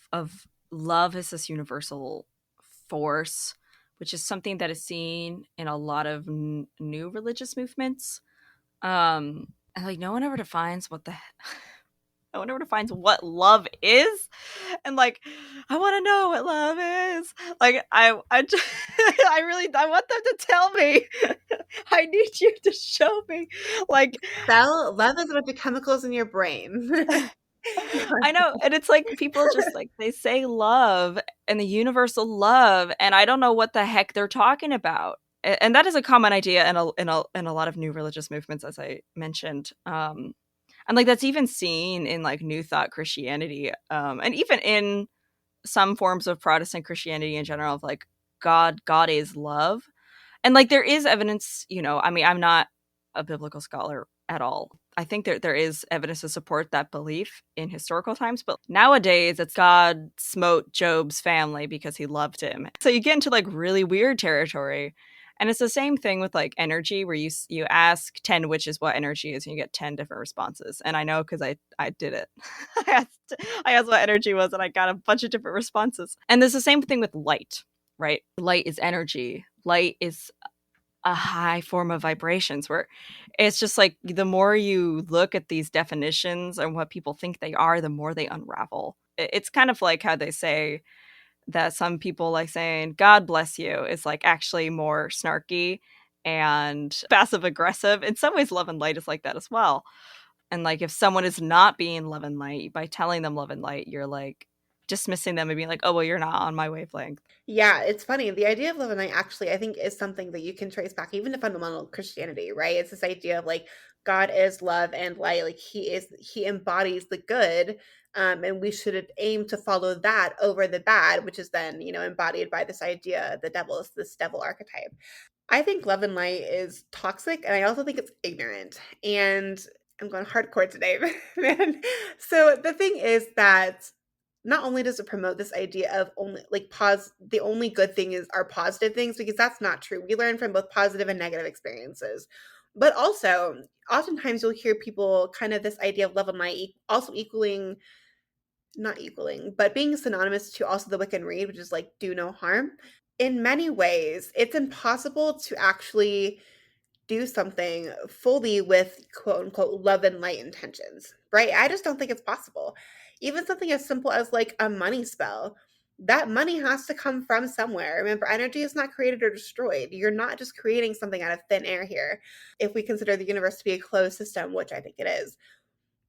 love as this universal force, which is something that is seen in a lot of new religious movements. And like no one ever defines what the no one ever defines what love is, and like I want to know what love is. Like I want them to tell me. I need you to show me. Like Love is a bunch of chemicals in your brain. I know, and it's like people just like they say love and the universal love, and I don't know what the heck they're talking about. And that is a common idea in a lot of new religious movements, as I mentioned. And like that's even seen in like New Thought Christianity, and even in some forms of Protestant Christianity in general, of like God is love. And like there is evidence, I mean, I'm not a biblical scholar at all. I think there is evidence to support that belief in historical times, but nowadays it's God smote Job's family because he loved him. So you get into like really weird territory. And it's the same thing with like energy, where you ask 10 witches what energy is and you get 10 different responses. And I know because I did it. I asked what energy was and I got a bunch of different responses. And there's the same thing with light, right? Light is energy. Light is a high form of vibrations, where it's just like the more you look at these definitions and what people think they are, the more they unravel. It's kind of like how they say that some people like saying God bless you is like actually more snarky and passive aggressive. In some ways love and light is like that as well. And like if someone is not being love and light, by telling them love and light, you're like dismissing them and being like, oh well, you're not on my wavelength. Yeah, it's funny. The idea of love and light actually, I think, is something that you can trace back even to fundamental Christianity, right? It's this idea of like God is love and light, like he embodies the good, and we should aim to follow that over the bad, which is then embodied by this idea, the devil is this devil archetype. I think love and light is toxic, and I also think it's ignorant. And I'm going hardcore today, man. So the thing is that not only does it promote this idea of only like the only good thing is are positive things, because that's not true. We learn from both positive and negative experiences. But also, oftentimes you'll hear people kind of this idea of love and light also equaling, not equaling, but being synonymous to also the Wiccan Rede, which is like do no harm. In many ways, it's impossible to actually do something fully with quote unquote love and light intentions, right? I just don't think it's possible. Even something as simple as like a money spell, that money has to come from somewhere. Remember, energy is not created or destroyed. You're not just creating something out of thin air here. If we consider the universe to be a closed system, which I think it is,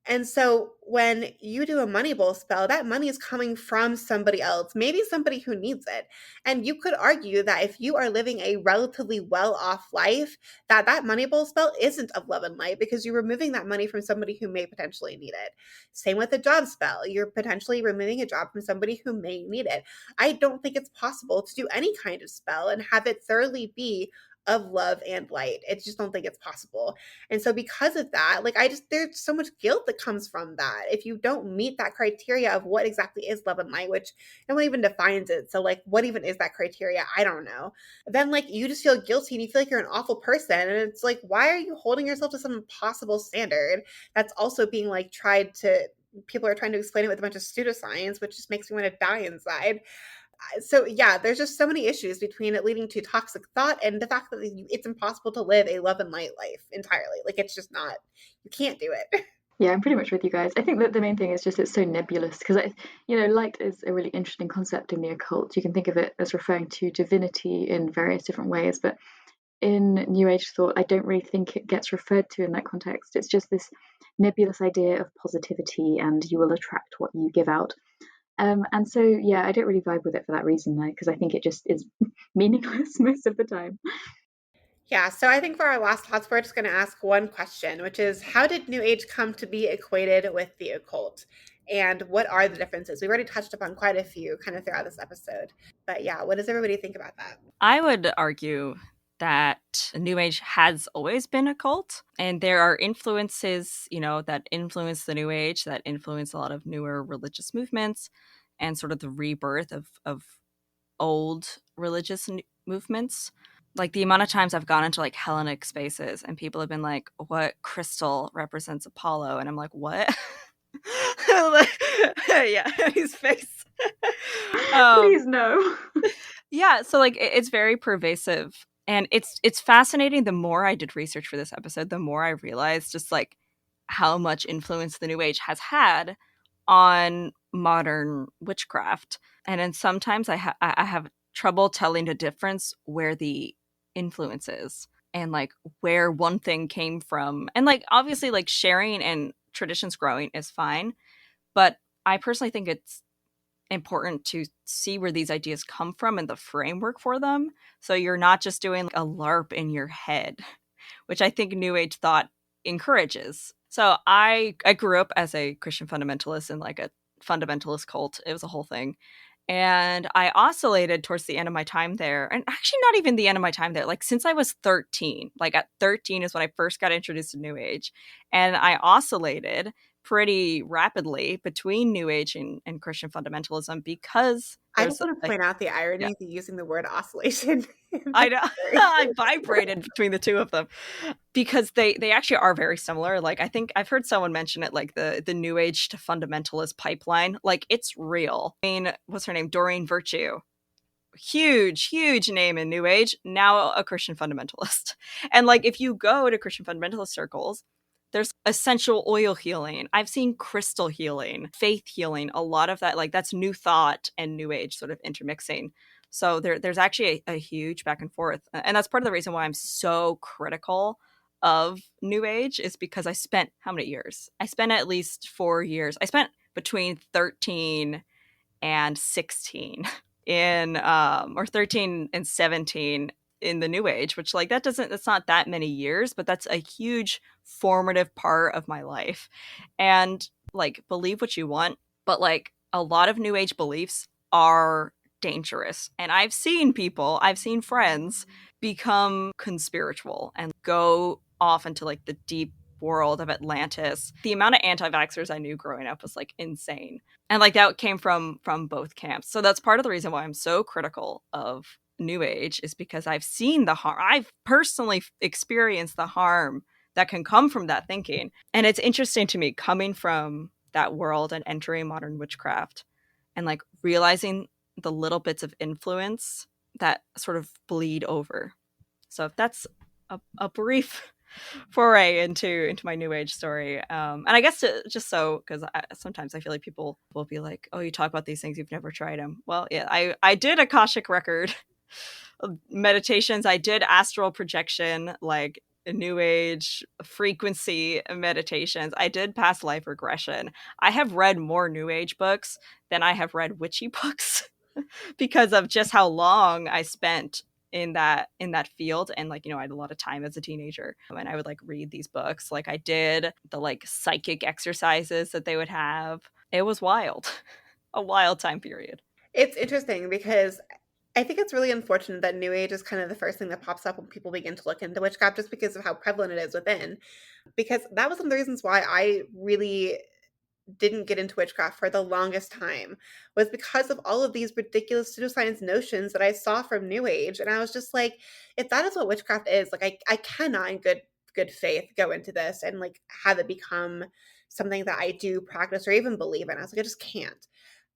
and so when you do a money bowl spell, that money is coming from somebody else, maybe somebody who needs it. And you could argue that if you are living a relatively well-off life, that money bowl spell isn't of love and light because you're removing that money from somebody who may potentially need it. Same with a job spell. You're potentially removing a job from somebody who may need it. I don't think it's possible to do any kind of spell and have it thoroughly be of love and light. I just don't think it's possible. And so because of that, like there's so much guilt that comes from that. If you don't meet that criteria of what exactly is love and light, which no one even defines it. So like what even is that criteria? I don't know. Then like you just feel guilty and you feel like you're an awful person. And it's like, why are you holding yourself to some impossible standard that's also being like people are trying to explain it with a bunch of pseudoscience, which just makes me want to die inside. So yeah, there's just so many issues between it leading to toxic thought and the fact that it's impossible to live a love and light life entirely. Like it's just not, you can't do it. Yeah, I'm pretty much with you guys. I think that the main thing is just it's so nebulous because light is a really interesting concept in the occult. You can think of it as referring to divinity in various different ways, but in New Age thought, I don't really think it gets referred to in that context. It's just this nebulous idea of positivity and you will attract what you give out. And so, yeah, I don't really vibe with it for that reason, though, because I think it just is meaningless most of the time. Yeah, so I think for our last thoughts, we're just going to ask one question, which is how did New Age come to be equated with the occult? And what are the differences? We've already touched upon quite a few kind of throughout this episode. But yeah, what does everybody think about that? I would argue that New Age has always been a cult, and there are influences, that influence the New Age, that influence a lot of newer religious movements, and sort of the rebirth of old religious movements. Like the amount of times I've gone into like Hellenic spaces and people have been like, what crystal represents Apollo? And I'm like, what? Yeah, his face. Please no. Yeah, so like it's very pervasive. And it's fascinating. The more I did research for this episode, the more I realized just like how much influence the New Age has had on modern witchcraft. And then sometimes I have trouble telling the difference where the influence is and like where one thing came from. And like obviously like sharing and traditions growing is fine, but I personally think it's important to see where these ideas come from and the framework for them, so you're not just doing like a LARP in your head, which I think New Age thought encourages. So I grew up as a Christian fundamentalist in like a fundamentalist cult. It was a whole thing. And I oscillated towards the end of my time there. And actually not even the end of my time there. Like since I was 13. Like at 13 is when I first got introduced to New Age. And I oscillated pretty rapidly between New Age and Christian fundamentalism because I there's just want to point out the irony of using the word oscillation. I know. I vibrated between the two of them because they actually are very similar. Like I think I've heard someone mention it, like the New Age to fundamentalist pipeline. Like it's real. I mean, what's her name? Doreen Virtue. Huge name in New Age, now a Christian fundamentalist. And like if you go to Christian fundamentalist circles, there's essential oil healing. I've seen crystal healing, faith healing, a lot of that. Like that's New Thought and New Age sort of intermixing. So there's actually a huge back and forth. And that's part of the reason why I'm so critical of New Age is because I spent how many years? I spent at least 4 years. I spent between 13 and 16 in or 13 and 17 in the New Age, which like that's not that many years, but that's a huge formative part of my life. And like believe what you want, but like a lot of New Age beliefs are dangerous. And I've seen friends become conspiritual and go off into like the deep world of Atlantis. The amount of anti-vaxxers I knew growing up was like insane. And like that came from both camps. So that's part of the reason why I'm so critical of New Age is because I've seen the harm. I've personally experienced the harm that can come from that thinking. And it's interesting to me coming from that world and entering modern witchcraft and like realizing the little bits of influence that sort of bleed over. So that's a brief foray into my New Age story. And I guess just so, because sometimes I feel like people will be like, oh, you talk about these things, you've never tried them. Well, yeah, I did Akashic record meditations. I did astral projection, like New Age frequency meditations. I did past life regression. I have read more New Age books than I have read witchy books because of just how long I spent in that field. And like, I had a lot of time as a teenager and I would like read these books. Like I did the like psychic exercises that they would have. It was wild. A wild time period. It's interesting because I think it's really unfortunate that New Age is kind of the first thing that pops up when people begin to look into witchcraft just because of how prevalent it is within. Because that was one of the reasons why I really didn't get into witchcraft for the longest time was because of all of these ridiculous pseudoscience notions that I saw from New Age. And I was just like, if that is what witchcraft is, like I cannot in good faith go into this and like have it become something that I do practice or even believe in. I was like, I just can't.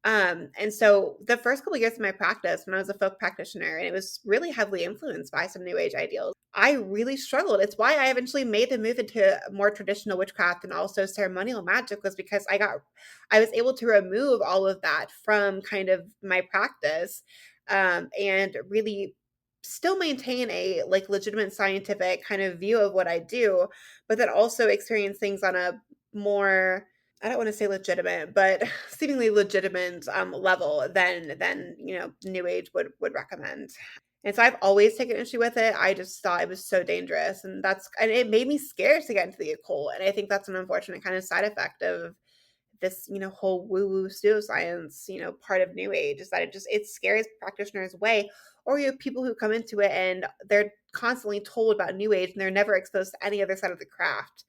And so the first couple of years of my practice, when I was a folk practitioner, and it was really heavily influenced by some New Age ideals, I really struggled. It's why I eventually made the move into more traditional witchcraft and also ceremonial magic, was because I was able to remove all of that from kind of my practice, and really still maintain a like legitimate scientific kind of view of what I do, but then also experience things on a more, I don't want to say legitimate, but seemingly legitimate level than New Age would recommend. And so I've always taken issue with it. I just thought it was so dangerous, and it made me scared to get into the occult. And I think that's an unfortunate kind of side effect of this, whole woo woo pseudoscience, part of New Age, is that it scares practitioners away. Or you have people who come into it and they're constantly told about New Age and they're never exposed to any other side of the craft.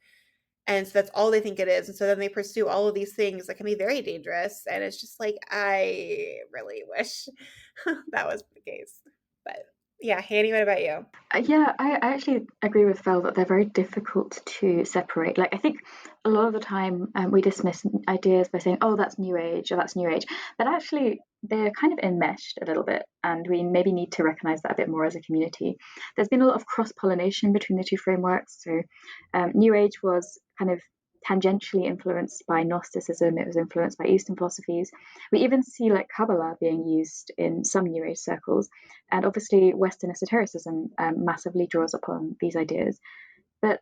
And so that's all they think it is. And so then they pursue all of these things that can be very dangerous. And it's just like, I really wish that was the case. But yeah, Hanny, what about you? Yeah, I actually agree with Val that they're very difficult to separate. Like, I think a lot of the time we dismiss ideas by saying, oh, that's New Age or that's New Age. But actually, they're kind of enmeshed a little bit. And we maybe need to recognize that a bit more as a community. There's been a lot of cross pollination between the two frameworks. So, New Age was kind of tangentially influenced by Gnosticism, it was influenced by Eastern philosophies. We even see like Kabbalah being used in some New Age circles. And obviously, Western esotericism massively draws upon these ideas. But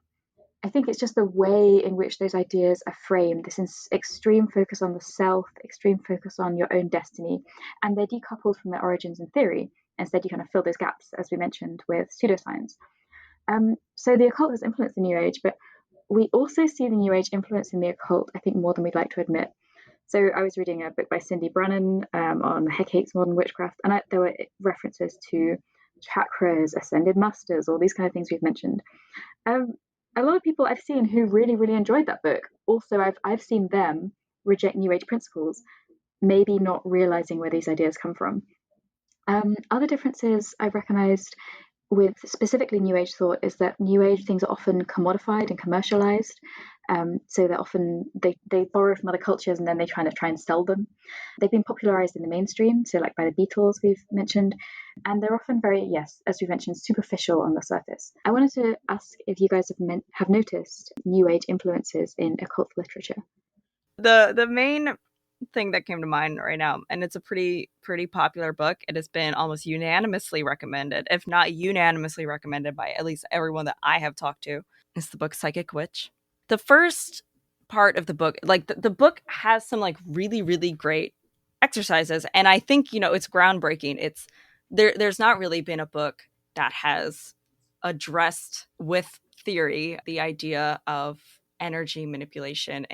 I think it's just the way in which those ideas are framed, this extreme focus on the self, extreme focus on your own destiny, and they're decoupled from their origins in theory. Instead, you kind of fill those gaps, as we mentioned, with pseudoscience. So the occult has influenced the New Age, but we also see the New Age influencing the occult, I think, more than we'd like to admit. So I was reading a book by Cindy Brannan on Hecate's Modern Witchcraft, and there were references to chakras, ascended masters, all these kind of things we've mentioned. A lot of people I've seen who really, really enjoyed that book. Also, I've seen them reject New Age principles, maybe not realizing where these ideas come from. Other differences I've recognized with specifically New Age thought is that New Age things are often commodified and commercialized. So they're often they borrow from other cultures and then they try and sell them. They've been popularized in the mainstream, so like by the Beatles we've mentioned, and they're often very, yes, as we mentioned, superficial on the surface. I wanted to ask if you guys have noticed New Age influences in occult literature. The main thing that came to mind right now, and it's a pretty popular book. It has been almost unanimously recommended, if not unanimously recommended by at least everyone that I have talked to. It's the book Psychic Witch. The first part of the book, like the book has some like really great exercises, and I think it's groundbreaking. It's there's not really been a book that has addressed with theory the idea of energy manipulation.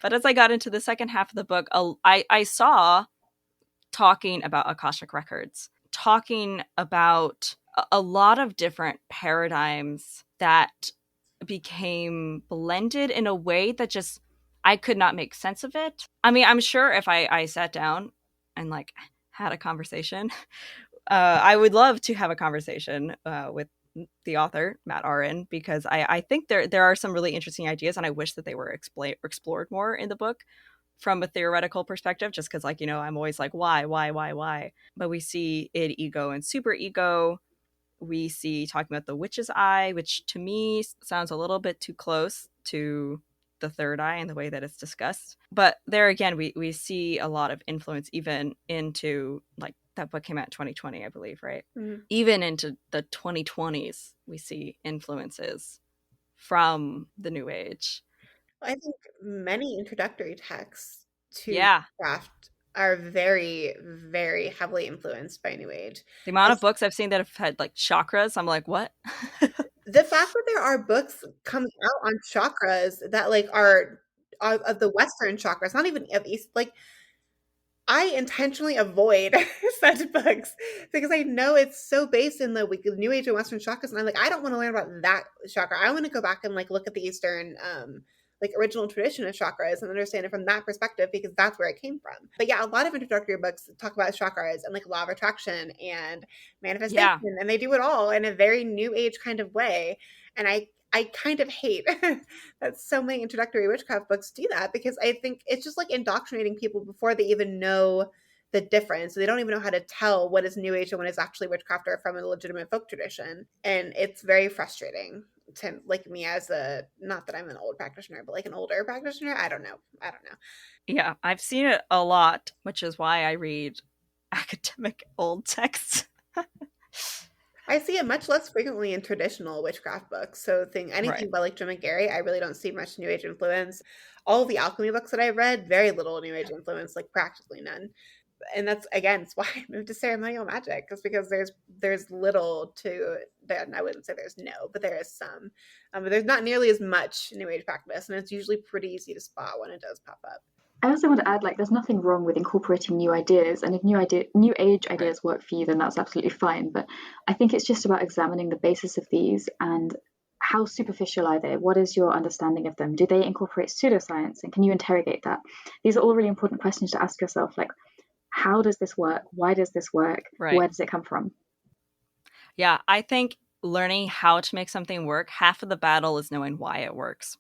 But as I got into the second half of the book, I saw talking about Akashic records, talking about a lot of different paradigms that became blended in a way that just I could not make sense of it. I mean, I'm sure if I sat down and like had a conversation, I would love to have a conversation with the author, Matt Aron, because I think there are some really interesting ideas, and I wish that they were explored more in the book from a theoretical perspective, just because I'm always like, why? But we see id, ego, and super ego. We see talking about the witch's eye, which to me sounds a little bit too close to the third eye and the way that it's discussed. But there again, we see a lot of influence even into like that book came out in 2020, I believe, right? Mm-hmm. Even into the 2020s, we see influences from the New Age. I think many introductory texts to Yeah. craft are very, very heavily influenced by New Age. The amount of books I've seen that have had like chakras, I'm like, what? The fact that there are books coming out on chakras that like are of the Western chakras, not even of East, like I intentionally avoid such books because I know it's so based in the New Age and Western chakras, and I'm like, I don't want to learn about that chakra. I want to go back and like look at the Eastern, like original tradition of chakras and understand it from that perspective because that's where it came from. But yeah, a lot of introductory books talk about chakras and like law of attraction and manifestation, Yeah. and they do it all in a very New Age kind of way. And I kind of hate that so many introductory witchcraft books do that because I think it's just like indoctrinating people before they even know the difference. They don't even know how to tell what is New Age and what is actually witchcraft or from a legitimate folk tradition. And it's very frustrating to like me as a, not that I'm an old practitioner, but like an older practitioner. I don't know. Yeah, I've seen it a lot, which is why I read academic old texts. I see it much less frequently in traditional witchcraft books. So anything Right. by like Jim and Gary, I really don't see much New Age influence. All the alchemy books that I've read, very little New Age influence, like practically none. And that's again, it's why I moved to ceremonial magic, is because there's little to that. I wouldn't say there's no, but there is some. But there's not nearly as much New Age practice, and it's usually pretty easy to spot when it does pop up. I also want to add, like, there's nothing wrong with incorporating new ideas, and if new age Right. ideas work for you, then that's absolutely fine. But I think it's just about examining the basis of these and how superficial are they? What is your understanding of them? Do they incorporate pseudoscience, and can you interrogate that? These are all really important questions to ask yourself. Like, how does this work? Why does this work? Right. Where does it come from? Yeah, I think learning how to make something work, half of the battle is knowing why it works.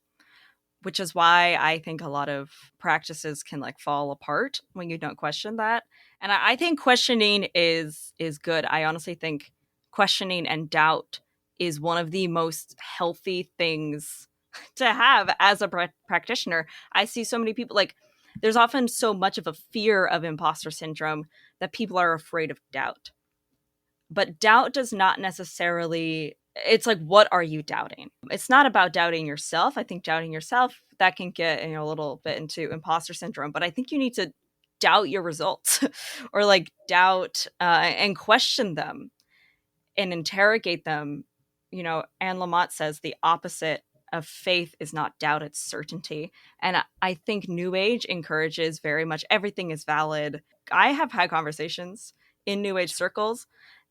Which is why I think a lot of practices can like fall apart when you don't question that. And I think questioning is good. I honestly think questioning and doubt is one of the most healthy things to have as a practitioner. I see so many people like there's often so much of a fear of imposter syndrome that people are afraid of doubt. But doubt does not necessarily, it's like, what are you doubting? It's not about doubting yourself. I think doubting yourself, that can get, a little bit into imposter syndrome, but I think you need to doubt your results or like doubt and question them and interrogate them. Anne Lamott says the opposite of faith is not doubt, it's certainty. And I think New Age encourages very much everything is valid. I have had conversations in New Age circles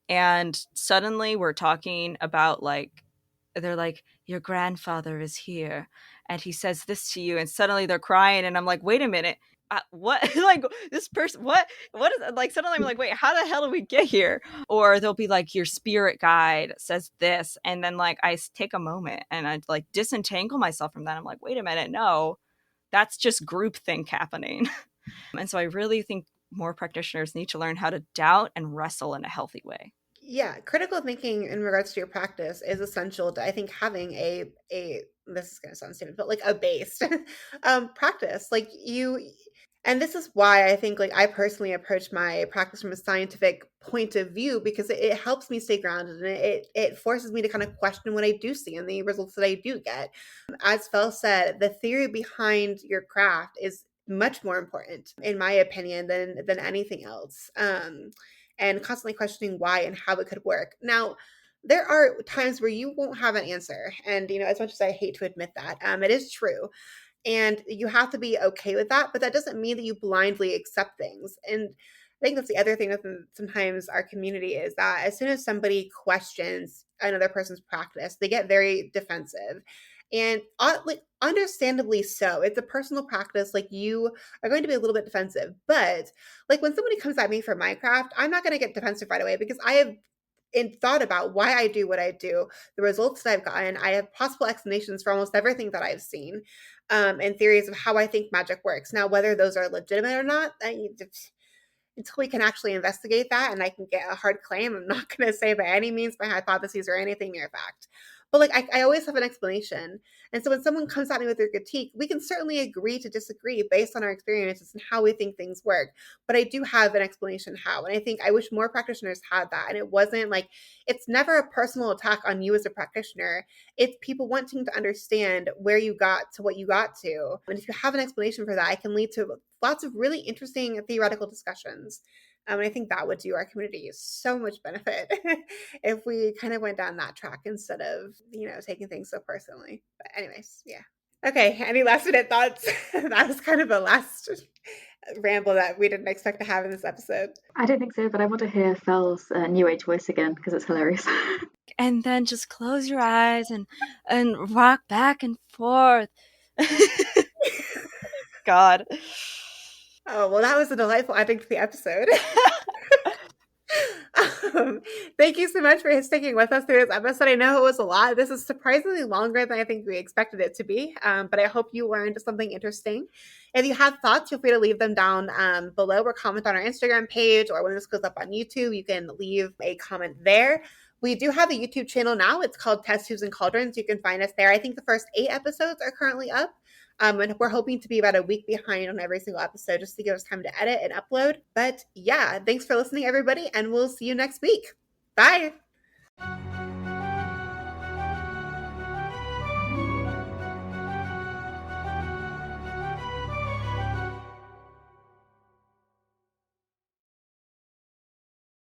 and suddenly we're talking about like they're like your grandfather is here and he says this to you and suddenly they're crying and I'm like wait a minute what like this person what is like suddenly I'm like wait how the hell did we get here or they'll be like your spirit guide says this and then like I take a moment and I like disentangle myself from that. I'm like wait a minute, no, that's just groupthink happening. And so I really think more practitioners need to learn how to doubt and wrestle in a healthy way. Yeah, critical thinking in regards to your practice is essential to, I think, having a this is going to sound stupid, but like a based practice. Like you, and this is why I think like I personally approach my practice from a scientific point of view because it helps me stay grounded and it forces me to kind of question what I do see and the results that I do get. As Phil said, the theory behind your craft is much more important, in my opinion, than anything else. And constantly questioning why and how it could work. Now, there are times where you won't have an answer, and as much as I hate to admit that, it is true, and you have to be okay with that. But that doesn't mean that you blindly accept things. And I think that's the other thing that sometimes our community is that as soon as somebody questions another person's practice, they get very defensive. And like understandably so. It's a personal practice. Like you are going to be a little bit defensive. But like when somebody comes at me for my craft, I'm not going to get defensive right away because I have thought about why I do what I do, the results that I've gotten. I have possible explanations for almost everything that I've seen, and theories of how I think magic works. Now, whether those are legitimate or not, until we can actually investigate that and I can get a hard claim, I'm not going to say by any means my hypotheses or anything near fact. But like I always have an explanation. And so when someone comes at me with their critique, we can certainly agree to disagree based on our experiences and how we think things work. But I do have an explanation how. And I think I wish more practitioners had that. And it wasn't like, it's never a personal attack on you as a practitioner. It's people wanting to understand where you got to what you got to. And if you have an explanation for that, it can lead to lots of really interesting theoretical discussions. And I think that would do our community so much benefit if we kind of went down that track instead of, taking things so personally. But anyways, yeah. Okay, any last minute thoughts? That was kind of a last ramble that we didn't expect to have in this episode. I don't think so, but I want to hear Fel's New Age voice again because it's hilarious. And then just close your eyes and rock back and forth. God. Oh, well, that was a delightful ending to the episode. Thank you so much for sticking with us through this episode. I know it was a lot. This is surprisingly longer than I think we expected it to be, but I hope you learned something interesting. If you have thoughts, feel free to leave them down below or comment on our Instagram page, or when this goes up on YouTube, you can leave a comment there. We do have a YouTube channel now. It's called Test Tubes and Cauldrons. You can find us there. I think the first 8 episodes are currently up. And we're hoping to be about a week behind on every single episode just to give us time to edit and upload. But yeah, thanks for listening, everybody, and we'll see you next week. Bye.